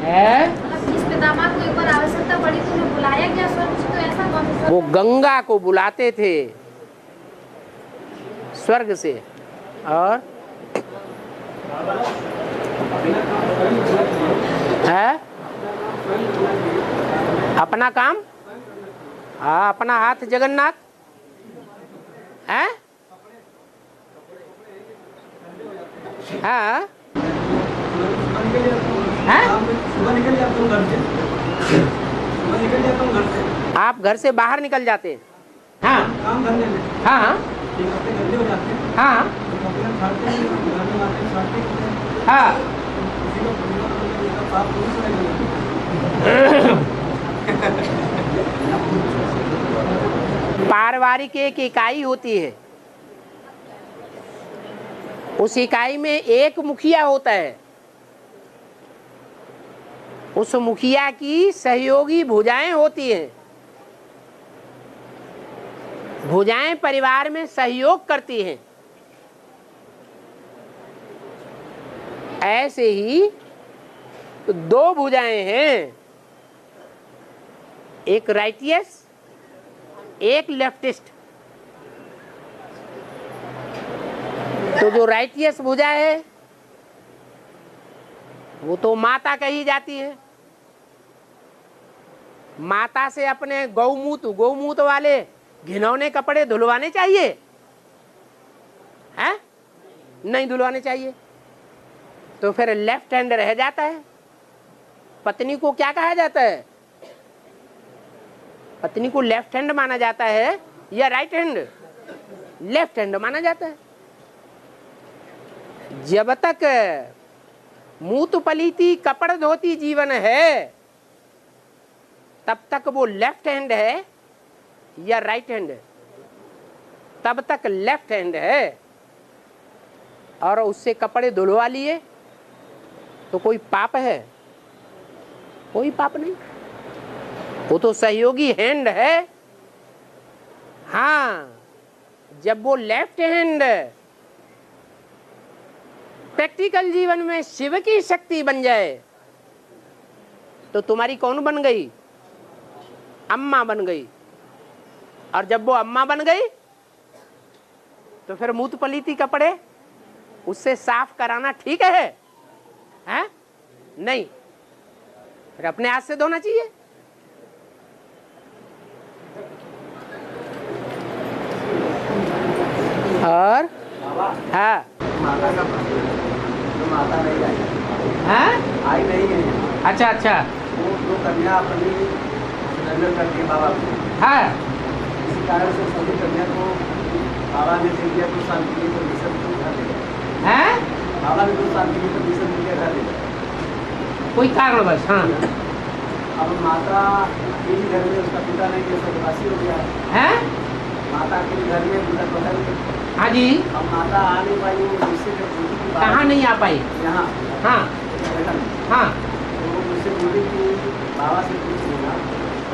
है, मतलब जिस पितामह को एक बार आवश्यकता पड़ी तो उन्हें बुलाया गया स्वर्ग से, तो ऐसा कौन सा वो गंगा को बुलाते थे स्वर्ग से। और है अपना काम, हाँ अपना हाथ जगन्नाथ है, हाँ आप घर से बाहर निकल जाते हैं, हाँ हाँ हाँ हाँ पारिवारिक एक इकाई होती है, उस इकाई में एक मुखिया होता है, उस मुखिया की सहयोगी भुजाएं होती हैं, भुजाएं परिवार में सहयोग करती हैं। ऐसे ही दो भुजाएं हैं, एक राइटियस एक लेफ्टिस्ट। तो जो राइटियस भुजा है वो तो माता कही जाती है, माता से अपने गौमूत्र वाले घिनौने कपड़े धुलवाने चाहिए हैं? नहीं धुलवाने चाहिए। तो फिर लेफ्ट हैंड रह जाता है। पत्नी को क्या कहा जाता है? पत्नी को लेफ्ट हैंड माना जाता है या राइट हैंड? लेफ्ट हैंड माना जाता है। जब तक मूत पलीती कपड़ धोती जीवन है तब तक वो लेफ्ट हैंड है या राइट हैंड? तब तक लेफ्ट हैंड है। और उससे कपड़े धुलवा लिए तो कोई पाप है? कोई पाप नहीं, वो तो सहयोगी हैंड है। हाँ, जब वो लेफ्ट हैंड प्रैक्टिकल जीवन में शिव की शक्ति बन जाए तो तुम्हारी कौन बन गई? अम्मा बन गई। और जब वो अम्मा बन गई तो फिर मूत पलीती कपड़े उससे साफ कराना ठीक है? हैं? नहीं, फिर अपने हाथ से धोना चाहिए। और हाँ माता नहीं आई, हाँ आई नहीं है। अच्छा अच्छा, वो कन्या अपनी सरेंडर करती है बाबा को। हाँ इसी कारण से सभी कन्या को बाबा ने दे दिया तो शांति की परमिशन उठा देगा। हैं? बाबा ने तो शांति की परमिशन दे दिया देगा कोई कारण बस। हाँ अब माता के ही घर में उसका पिता नहीं है, स्वर्गवासी हो गया है। हैं? माता के घर में पिता बदल गया। हाँ जी, अब माता आ नहीं पाई, वो मुझसे कहाँ नहीं आ पाई? यहाँ हाँ हाँ तो वो मुझसे बोली कि बाबा से पूछ लेना,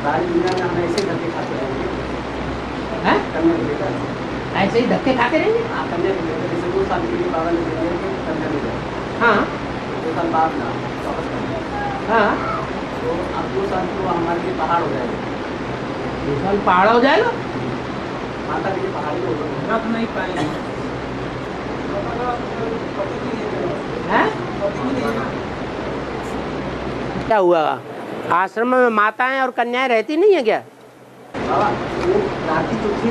सारी दुनिया में हम ऐसे धक्के खाते रहेंगे। हैं? कन्या को लेकर ऐसे ही धक्के खाते रहेंगे? हाँ, कन्या को लेकर जैसे 2 साल के लिए बाबा ने दे दिया कि कन्या ले जाए। हाँ 2 साल बाद ना वापस करना। हाँ, तो अब 2 साल तो हमारे लिए पहाड़ हो जाएगा। 2 साल पहाड़ हो जाएगा। माता के लिए पहाड़ी हो जाएगा। रख नहीं पाएंगे। हैं? क्या हुआ? आश्रम में माताएं और कन्याएं रहती नहीं है क्या? बाबा वो राखी तो थी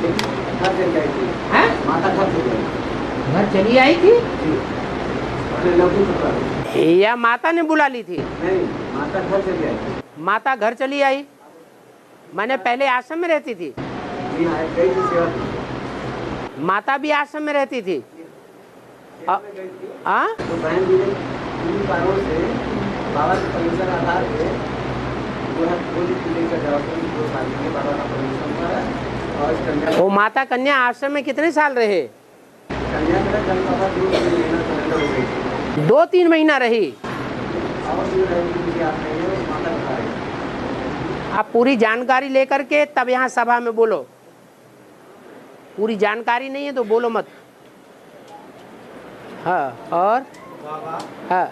लेकिन घर चल गई थी। हैं? माता घर चल गई। घर चली आई थी जी, अपने लघु पुत्र। या माता ने बुला ली थी? नहीं, माता घर चली आई थी। माता घर चली आई, मैंने पहले आश्रम में रहती थी। जी हाँ, गई थी सेवा की। माता भी आश्रम में रहती थी। सेवा में गई थी। हाँ तो बहन जी ने उन्हीं कारणों से बाबा के परमिशन आधार पे जो है पूरी पूरी का जवाब 2 साल के लिए बाबा का परमिशन हुआ है। और इस कन्या वो माता कन्या आश्रम में कितने साल रहे? कन्या का जन्म बाबा 2 महीना सरेंडर हो गई थी। 2-3 महीना रही। और जो रहेगी मुझे आप नहीं है, माता बता रही है। आप पूरी जानकारी लेकर के तब यहाँ सभा में बोलो। पूरी जानकारी नहीं है तो बोलो मत। हाँ, और हाँ,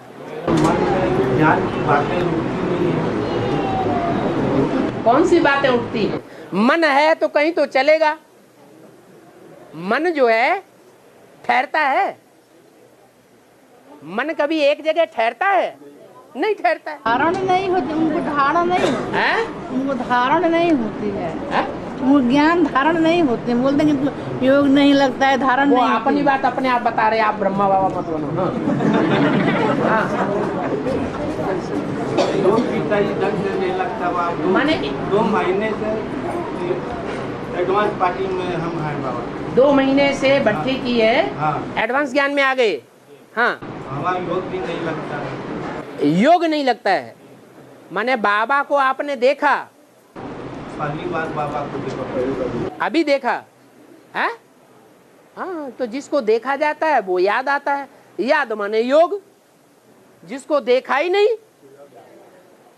मन में ज्ञान की बातें रुकती नहीं है। कौन सी बातें उठती हैं? मन है तो कहीं तो चलेगा। मन जो है ठहरता है। मन कभी एक जगह ठहरता है? नहीं ठहरता है। धारण नहीं होती, उनको धारण नहीं होती हैं? उनको धारण नहीं होती है। हैं? वो ज्ञान धारण नहीं होते, बोलते हैं कि योग नहीं लगता है, धारण वो नहीं अपनी होती। बात अपने आप बता रहे, आप ब्रह्मा बाबा मत बनो। हाँ। योग पिताजी ढंग से नहीं लगता। वो आप माने 2 महीने से एडवांस पार्टी में हम हैं बाबा। 2 महीने से भट्टी की है, हाँ, एडवांस ज्ञान में आ गए। हाँ, हमारा योग भी नहीं लगता है। योग नहीं लगता है माने बाबा को आपने देखा? पहली बार बाबा को देखा। अभी देखा है? हाँ, तो जिसको देखा जाता है वो याद आता है। याद माने योग। जिसको देखा ही नहीं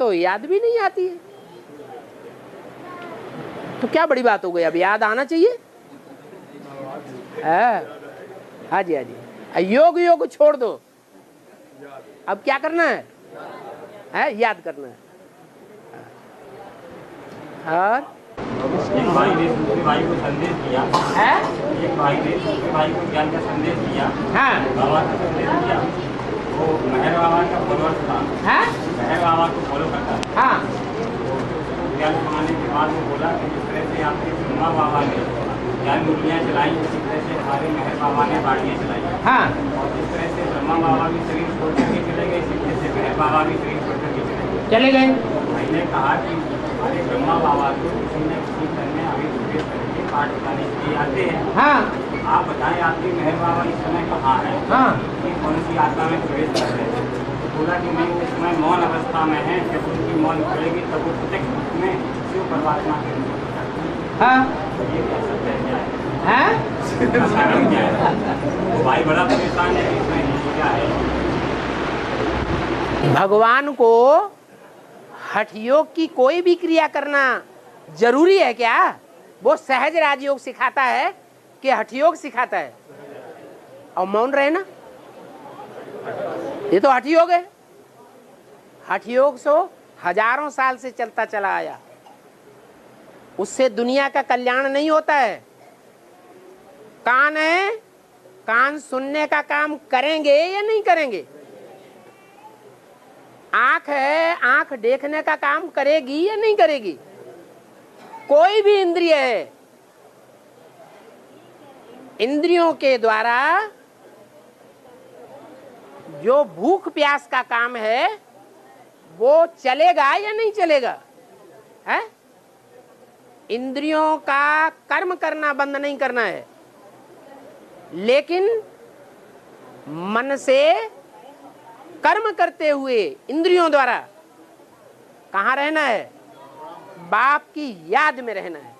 तो याद भी नहीं आती है। तो क्या बड़ी बात हो गई, अब याद आना चाहिए। हाँ जी, हाँ जी। योग योग छोड़ दो, अब क्या करना है? याद करना है। और एक भाई ने दूसरे भाई को संदेश दिया है? एक भाई ने दूसरे भाई को ज्ञान का संदेश दिया, हाँ, बाबा का संदेश दिया। वो मेहर बाबा का फॉलोअर था, हाँ, मेहर बाबा को फॉलो करता था। हाँ, तो ज्ञान पाने के बाद वो बोला कि जिस तरह से आपके ब्रह्मा बाबा ने ज्ञान मुरलियाँ चलाई, उसी तरह से हमारे मेहर बाबा ने बाड़ियाँ चलाई। हाँ, और जिस तरह से ब्रह्मा बाबा भी शरीर छोड़ करके चले गए, इसी तरह से मेहर बाबा भी शरीर छोड़ करके चले गए। चले गए। मैंने कहा कि हमारे ब्रह्मा बाबा को किसी न किसी तरह में अभी प्रवेश करके पाठ बताने के लिए आते हैं। हाँ, आप बताएं आपके मेहर बाबा इस समय कहाँ है, हाँ, कि कौन सी आत्मा में प्रवेश कर रहे हैं? तो बोला कि मैं उस समय मौन अवस्था में है, जब उनकी मौन खुलेगी तब वो प्रत्यक्ष रूप में शिव परमात्मा के रूप में जाते हैं। हाँ, तो ये क्या सत्य है, क्या है? हैं? इसका कारण क्या है? भाई बड़ा परेशान है, इसमें ये क्या है? भगवान को हठ योग की कोई भी क्रिया करना जरूरी है क्या? वो सहज राजयोग सिखाता है कि हठ योग सिखाता है? और मौन रहना, ये तो हठ योग है। हठ योग सो हजारों साल से चलता चला आया, उससे दुनिया का कल्याण नहीं होता है। कान है, कान सुनने का काम करेंगे या नहीं करेंगे? आंख है, आंख देखने का काम करेगी या नहीं करेगी? कोई भी इंद्रिय है, इंद्रियों के द्वारा जो भूख प्यास का काम है वो चलेगा या नहीं चलेगा? है? इंद्रियों का कर्म करना बंद नहीं करना है, लेकिन मन से कर्म करते हुए इंद्रियों द्वारा कहाँ रहना है? बाप की याद में रहना है।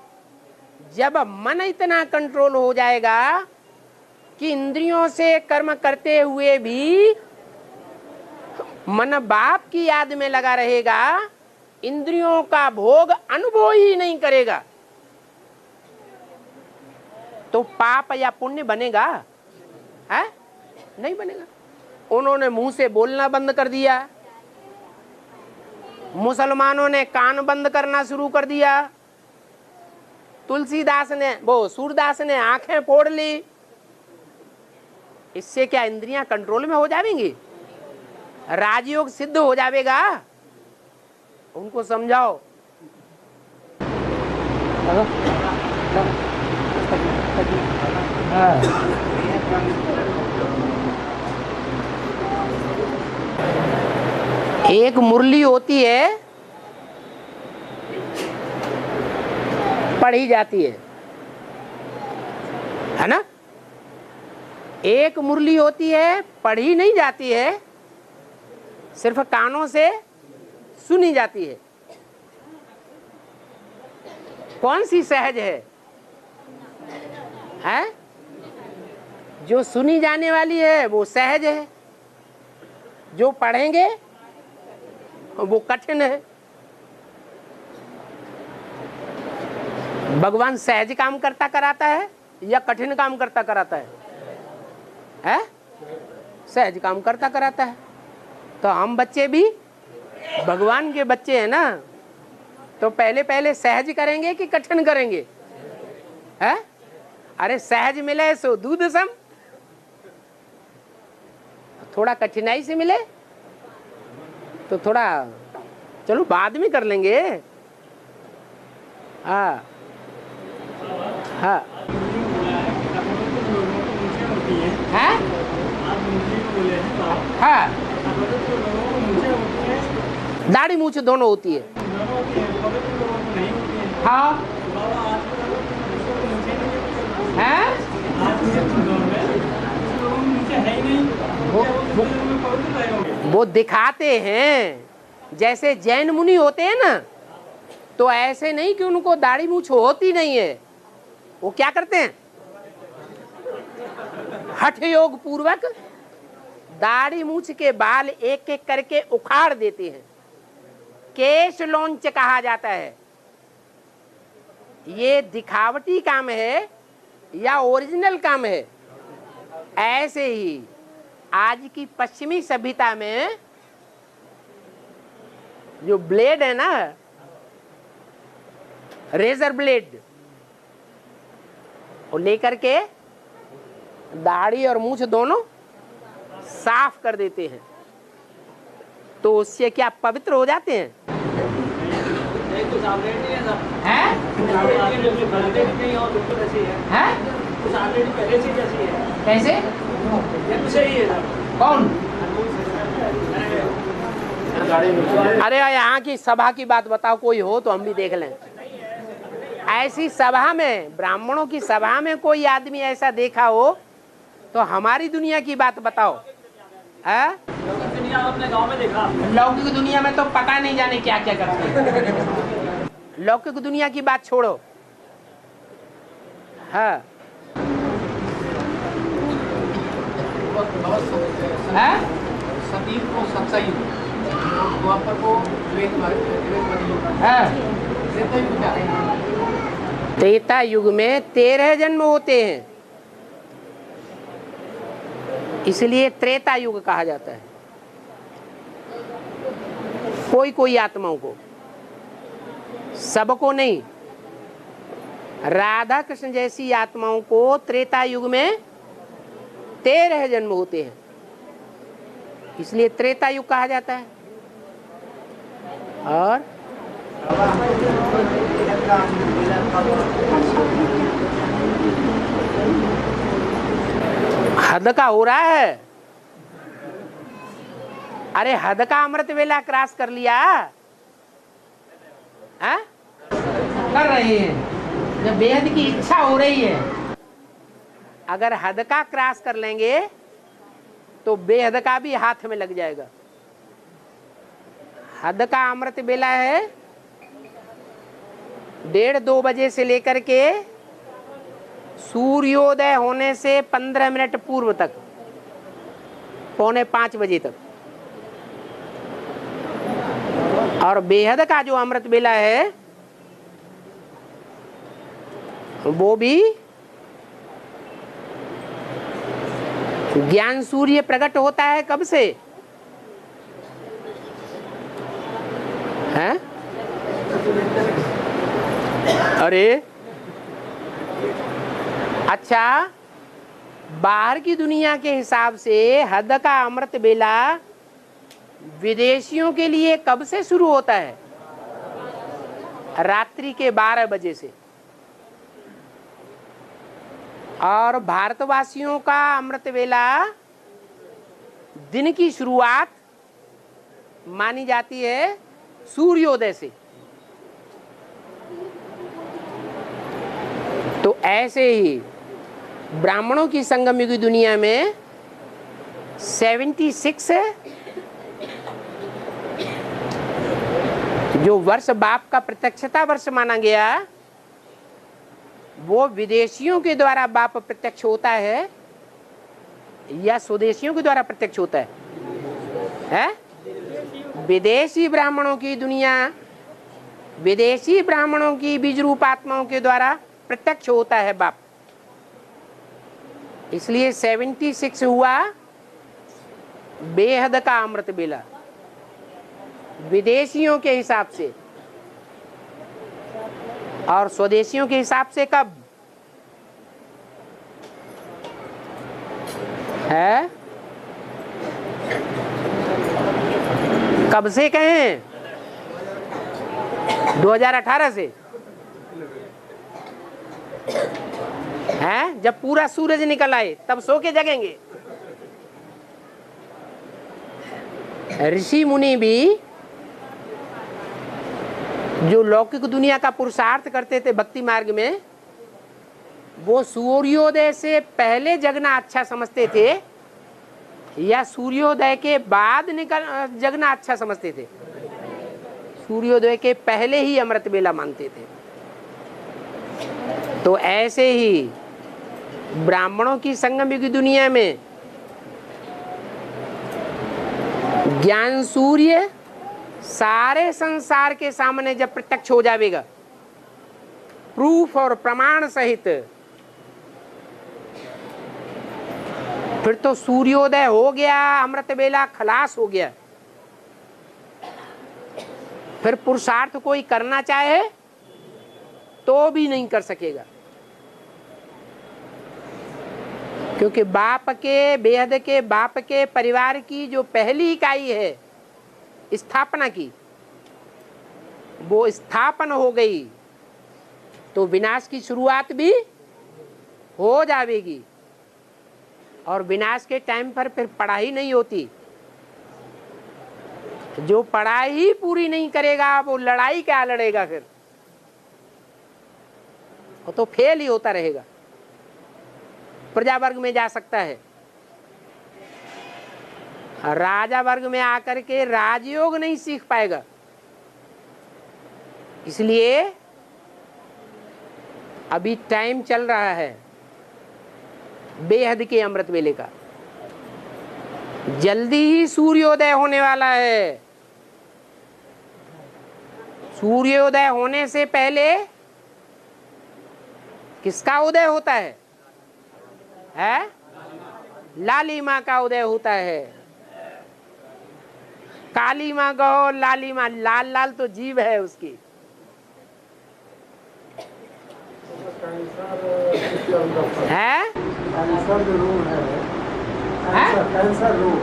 जब मन इतना कंट्रोल हो जाएगा कि इंद्रियों से कर्म करते हुए भी मन बाप की याद में लगा रहेगा, इंद्रियों का भोग अनुभव ही नहीं करेगा, तो पाप या पुण्य बनेगा? है? नहीं बनेगा। उन्होंने मुंह से बोलना बंद कर दिया, मुसलमानों ने कान बंद करना शुरू कर दिया, तुलसीदास ने सूरदास ने आंखें फोड़ ली। इससे क्या इंद्रियां कंट्रोल में हो जाएंगी? राजयोग सिद्ध हो जाएगा? उनको समझाओ। एक मुरली होती है, पढ़ी जाती है ना? एक मुरली होती है, पढ़ी नहीं जाती है, सिर्फ कानों से सुनी जाती है। कौन सी सहज है? जो सुनी जाने वाली है वो सहज है, जो पढ़ेंगे वो कठिन है। भगवान सहज काम करता कराता है या कठिन काम करता कराता है? सहज काम करता कराता है। तो हम बच्चे भी भगवान के बच्चे हैं ना, तो पहले पहले सहज करेंगे कि कठिन करेंगे? है? अरे सहज मिले सो दूध सम, थोड़ा कठिनाई से मिले तो थोड़ा चलो बाद में कर लेंगे। हाँ हाँ हाँ हाँ, दाढ़ी मूछ दोनों होती है। हाँ है, वो दिखाते हैं। जैसे जैन मुनि होते हैं ना, तो ऐसे नहीं कि उनको दाढ़ी मूछ होती नहीं है। वो क्या करते हैं? हठ योग पूर्वक दाढ़ी मूछ के बाल एक एक करके उखाड़ देते हैं। केश लौंच कहा जाता है। ये दिखावटी काम है या ओरिजिनल काम है? ऐसे ही आज की पश्चिमी सभ्यता में जो ब्लेड है ना, रेजर ब्लेड, वो लेकर के दाढ़ी और मूछ दोनों साफ कर देते हैं। तो उससे क्या पवित्र हो जाते हैं? कैसे? कौन? अरे यहाँ की सभा की बात बताओ, कोई हो तो हम भी देख लें। ऐसी सभा में, ब्राह्मणों की सभा में कोई आदमी ऐसा देखा हो तो हमारी दुनिया की बात बताओ। है? अपने गांव में देखा। लौकिक दुनिया में तो पता नहीं जाने क्या क्या करते हैं। लौकिक दुनिया की बात छोड़ो। हाँ सती को सत्सयुग, द्वापर को त्रेता युग में 13 जन्म होते हैं, इसलिए त्रेता युग कहा जाता है। कोई कोई आत्माओं को, सबको नहीं। राधा कृष्ण जैसी आत्माओं को त्रेता युग में 13 जन्म होते हैं, इसलिए त्रेता युग कहा जाता है। और हद का हो रहा है। अरे हद का अमृत वेला क्रॉस कर लिया है? कर रहे हैं जब बेहद की इच्छा हो रही है। अगर हद का क्रॉस कर लेंगे तो बेहद का भी हाथ में लग जाएगा। हद का अमृत बेला है 1:30-2 बजे से लेकर के सूर्योदय होने से 15 मिनट पूर्व तक, 4:45 बजे तक। और बेहद का जो अमृत बेला है वो भी ज्ञान सूर्य प्रकट होता है कब से? हैं? अरे अच्छा, बाहर की दुनिया के हिसाब से हद का अमृत बेला विदेशियों के लिए कब से शुरू होता है? रात्रि के 12 बजे से। और भारतवासियों का अमृत वेला दिन की शुरुआत मानी जाती है सूर्योदय से। तो ऐसे ही ब्राह्मणों की संगम युगी दुनिया में 76 जो वर्ष बाप का प्रत्यक्षता वर्ष माना गया, वो विदेशियों के द्वारा बाप प्रत्यक्ष होता है या स्वदेशियों के द्वारा प्रत्यक्ष होता है? है? विदेशी ब्राह्मणों की दुनिया, विदेशी ब्राह्मणों की बीज रूप आत्माओं के द्वारा प्रत्यक्ष होता है बाप। इसलिए 76 हुआ बेहद का अमृत बेला विदेशियों के हिसाब से, और स्वदेशियों के हिसाब से कब है? कब से कहें? 2018 से है, जब पूरा सूरज निकल आए तब सो के जगेंगे। ऋषि मुनि भी जो लौकिक दुनिया का पुरुषार्थ करते थे भक्ति मार्ग में, वो सूर्योदय से पहले जगना अच्छा समझते थे या सूर्योदय के बाद जगना अच्छा समझते थे? सूर्योदय के पहले ही अमृत बेला मानते थे। तो ऐसे ही ब्राह्मणों की संगम युग दुनिया में ज्ञान सूर्य सारे संसार के सामने जब प्रत्यक्ष हो जाएगा प्रूफ और प्रमाण सहित, फिर तो सूर्योदय हो गया, अमृत बेला खलास हो गया। फिर पुरुषार्थ कोई करना चाहे तो भी नहीं कर सकेगा, क्योंकि बाप के, बेहद के बाप के परिवार की जो पहली इकाई है स्थापना की, वो स्थापन हो गई तो विनाश की शुरुआत भी हो जाएगी। और विनाश के टाइम पर फिर पढ़ाई नहीं होती। जो पढ़ाई ही पूरी नहीं करेगा वो लड़ाई क्या लड़ेगा? फिर वो तो फेल ही होता रहेगा। प्रजा वर्ग में जा सकता है, राजा वर्ग में आकर के राजयोग नहीं सीख पाएगा। इसलिए अभी टाइम चल रहा है बेहद के अमृत वेले का, जल्दी ही सूर्योदय होने वाला है। सूर्योदय होने से पहले किसका उदय होता है? लाली माँ का उदय होता है। काली माँ कहो, लाली माँ, लाल लाल तो जीव है उसकी। है कैंसर जो रोग है, कैंसर रोग,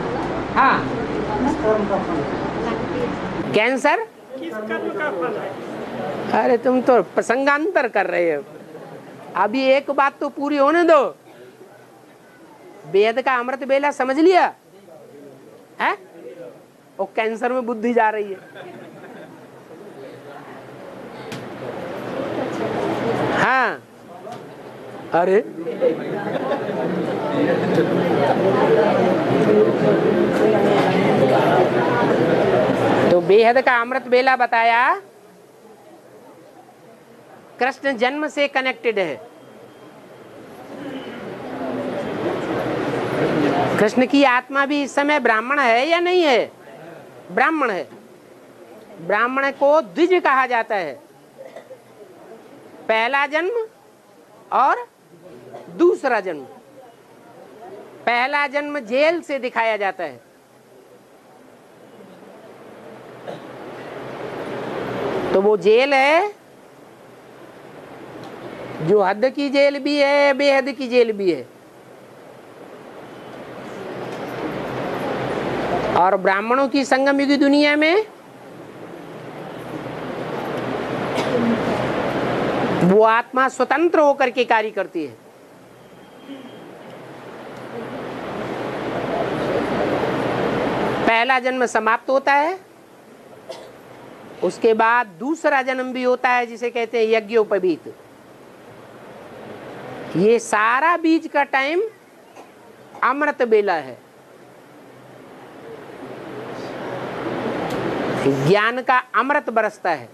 हाँ, किस कर्म का फल है? कैंसर किस कर्म का फल है? अरे तुम तो प्रसंगांतर कर रहे हो। अभी एक बात तो पूरी होने दो। वेद का अमृत बेला समझ लिया है? और कैंसर में बुद्धि जा रही है। हाँ, अरे तो बेहद का अमृत बेला बताया, कृष्ण जन्म से कनेक्टेड है। कृष्ण की आत्मा भी इस समय ब्राह्मण है या नहीं है? ब्राह्मण है। ब्राह्मण को द्विज कहा जाता है, पहला जन्म और दूसरा जन्म। पहला जन्म जेल से दिखाया जाता है, तो वो जेल है जो हद की जेल भी है, बेहद की जेल भी है। और ब्राह्मणों की संगम युगी दुनिया में वो आत्मा स्वतंत्र होकर के कार्य करती है। पहला जन्म समाप्त होता है, उसके बाद दूसरा जन्म भी होता है जिसे कहते हैं यज्ञोपवीत। ये सारा बीज का टाइम अमृत बेला है। ज्ञान का अमृत बरसता है।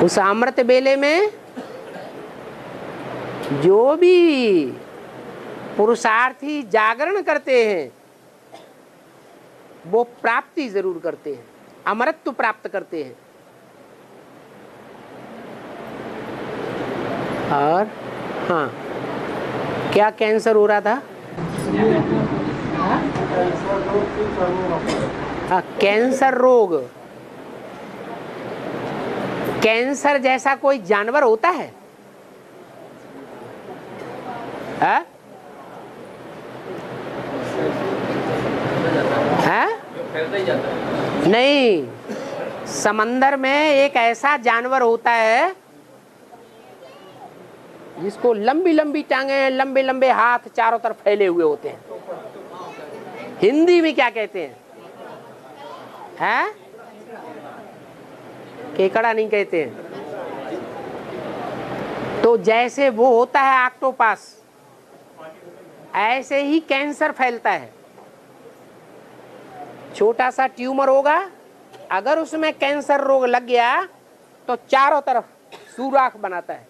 उस अमृत बेले में जो भी पुरुषार्थी जागरण करते हैं वो प्राप्ति जरूर करते हैं, अमरत्व प्राप्त करते हैं। और हाँ, क्या कैंसर हो रहा था? हाँ, कैंसर रोग। कैंसर जैसा कोई जानवर होता है? हाँ? हाँ? नहीं, समंदर में एक ऐसा जानवर होता है जिसको लंबी लंबी टांगे, लंबे लंबे हाथ चारों तरफ फैले हुए होते हैं। हिंदी में क्या कहते हैं? हैं? केकड़ा नहीं कहते हैं। तो जैसे वो होता है ऑक्टोपस, ऐसे ही कैंसर फैलता है। छोटा सा ट्यूमर होगा, अगर उसमें कैंसर रोग लग गया तो चारों तरफ सुराख बनाता है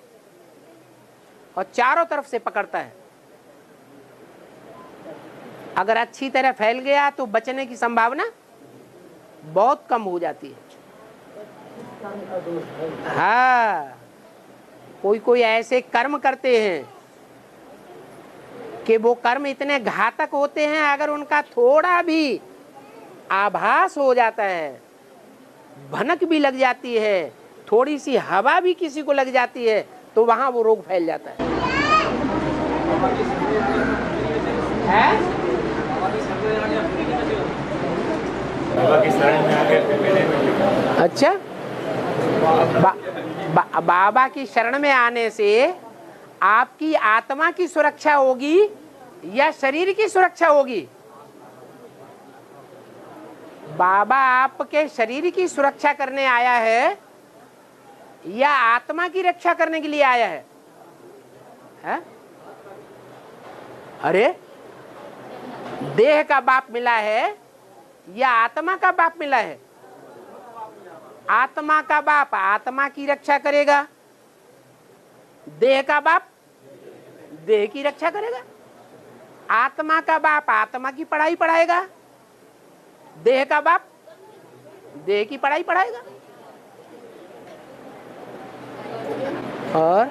और चारों तरफ से पकड़ता है। अगर अच्छी तरह फैल गया तो बचने की संभावना बहुत कम हो जाती है। हाँ, कोई कोई ऐसे कर्म करते हैं कि वो कर्म इतने घातक होते हैं, अगर उनका थोड़ा भी आभास हो जाता है, भनक भी लग जाती है, थोड़ी सी हवा भी किसी को लग जाती है, तो वहां वो रोग फैल जाता है। अच्छा, बाबा की शरण में आने से आपकी आत्मा की सुरक्षा होगी या शरीर की सुरक्षा होगी? बाबा आपके शरीर की सुरक्षा करने आया है या आत्मा की रक्षा करने के लिए आया है? अरे, देह का बाप मिला है या आत्मा का बाप मिला है? आत्मा का बाप आत्मा की रक्षा करेगा, देह का बाप देह की रक्षा करेगा। आत्मा का बाप आत्मा की पढ़ाई पढ़ाएगा, देह का बाप देह की पढ़ाई पढ़ाएगा। और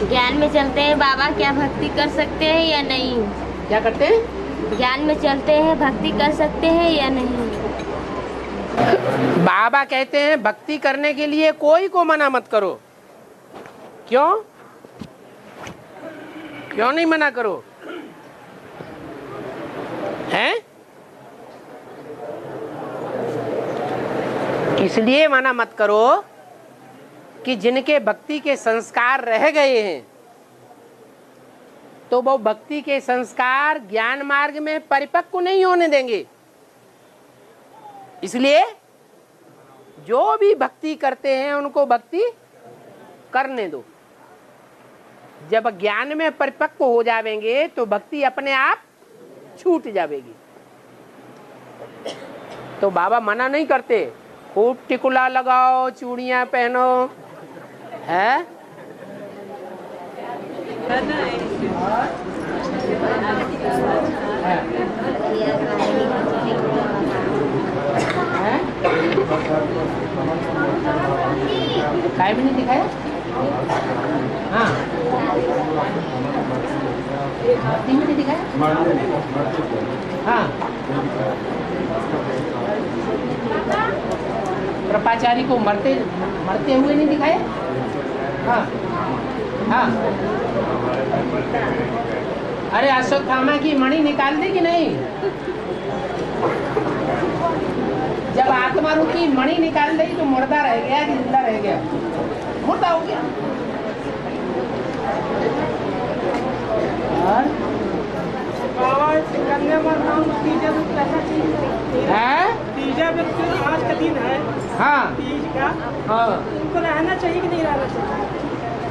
ज्ञान में चलते हैं बाबा, क्या भक्ति कर सकते हैं या नहीं? क्या करते हैं? ज्ञान में चलते हैं, भक्ति कर सकते हैं या नहीं? बाबा कहते हैं भक्ति करने के लिए कोई को मना मत करो। क्यों? क्यों नहीं मना करो? हैं? इसलिए मना मत करो कि जिनके भक्ति के संस्कार रह गए हैं तो वो भक्ति के संस्कार ज्ञान मार्ग में परिपक्व नहीं होने देंगे। इसलिए जो भी भक्ति करते हैं उनको भक्ति करने दो। जब ज्ञान में परिपक्व हो जाएंगे तो भक्ति अपने आप छूट जाएगी। तो बाबा मना नहीं करते, खूब टिकुला लगाओ, चूड़ियां पहनो, है? काय भी नहीं दिखाया? हाँ, भक्ति में नहीं दिखाया? हाँ, कृपाचारी को मरते हुए नहीं दिखाया? हाँ, हाँ। अरे अश्वत्थामा की मणि निकाल दी कि नहीं? जब आत्मा रूपी मणि निकाल दी तो मुर्दा रह गया कि जिंदा रह गया? मुर्दा हो गया। और बाबा कन्या मरना तीजा में कैसा चीज है? तीजा में आज का दिन है। हाँ, तीज का। हाँ, उनको रहना चाहिए कि नहीं रहना चाहिए?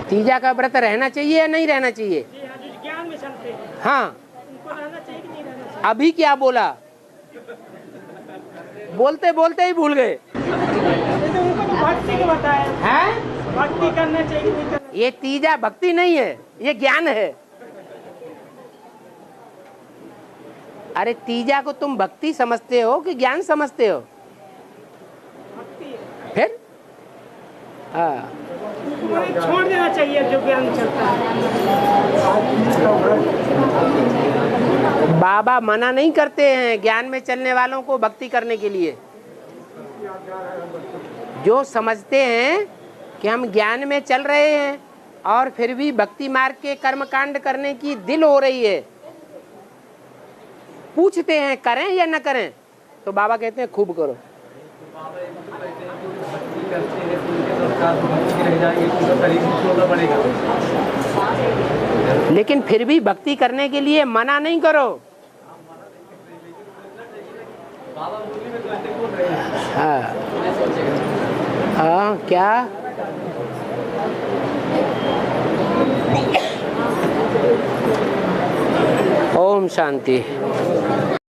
तीजा का व्रत रहना चाहिए या नहीं रहना चाहिए? जी हाँ, जो ज्ञान में चलते हैं। हाँ, उनको रहना चाहिए कि नहीं रहना चाहिए? अभी क्या बोला? बोलते बोलते ही भूल गए। ये तो उनको तो भक्ति का बताया हैं? भक्ति करना चाहिए नहीं करना। ये तीजा भक्ति नहीं है, ये ज्ञान है। अरे तीजा को तुम भक्ति समझते हो कि ज्ञान समझते हो? भक्ति है। फिर हाँ, उन्हें छोड़ देना चाहिए जो ज्ञान चलता है। बाबा मना नहीं करते हैं ज्ञान में चलने वालों को भक्ति करने के लिए। जो समझते हैं कि हम ज्ञान में चल रहे हैं और फिर भी भक्ति मार्ग के कर्म कांड करने की दिल हो रही है, पूछते हैं करें या न करें, तो बाबा कहते हैं खूब करो। लेकिन फिर भी भक्ति करने के लिए मना नहीं करो। हाँ हाँ, क्या ओम शांति।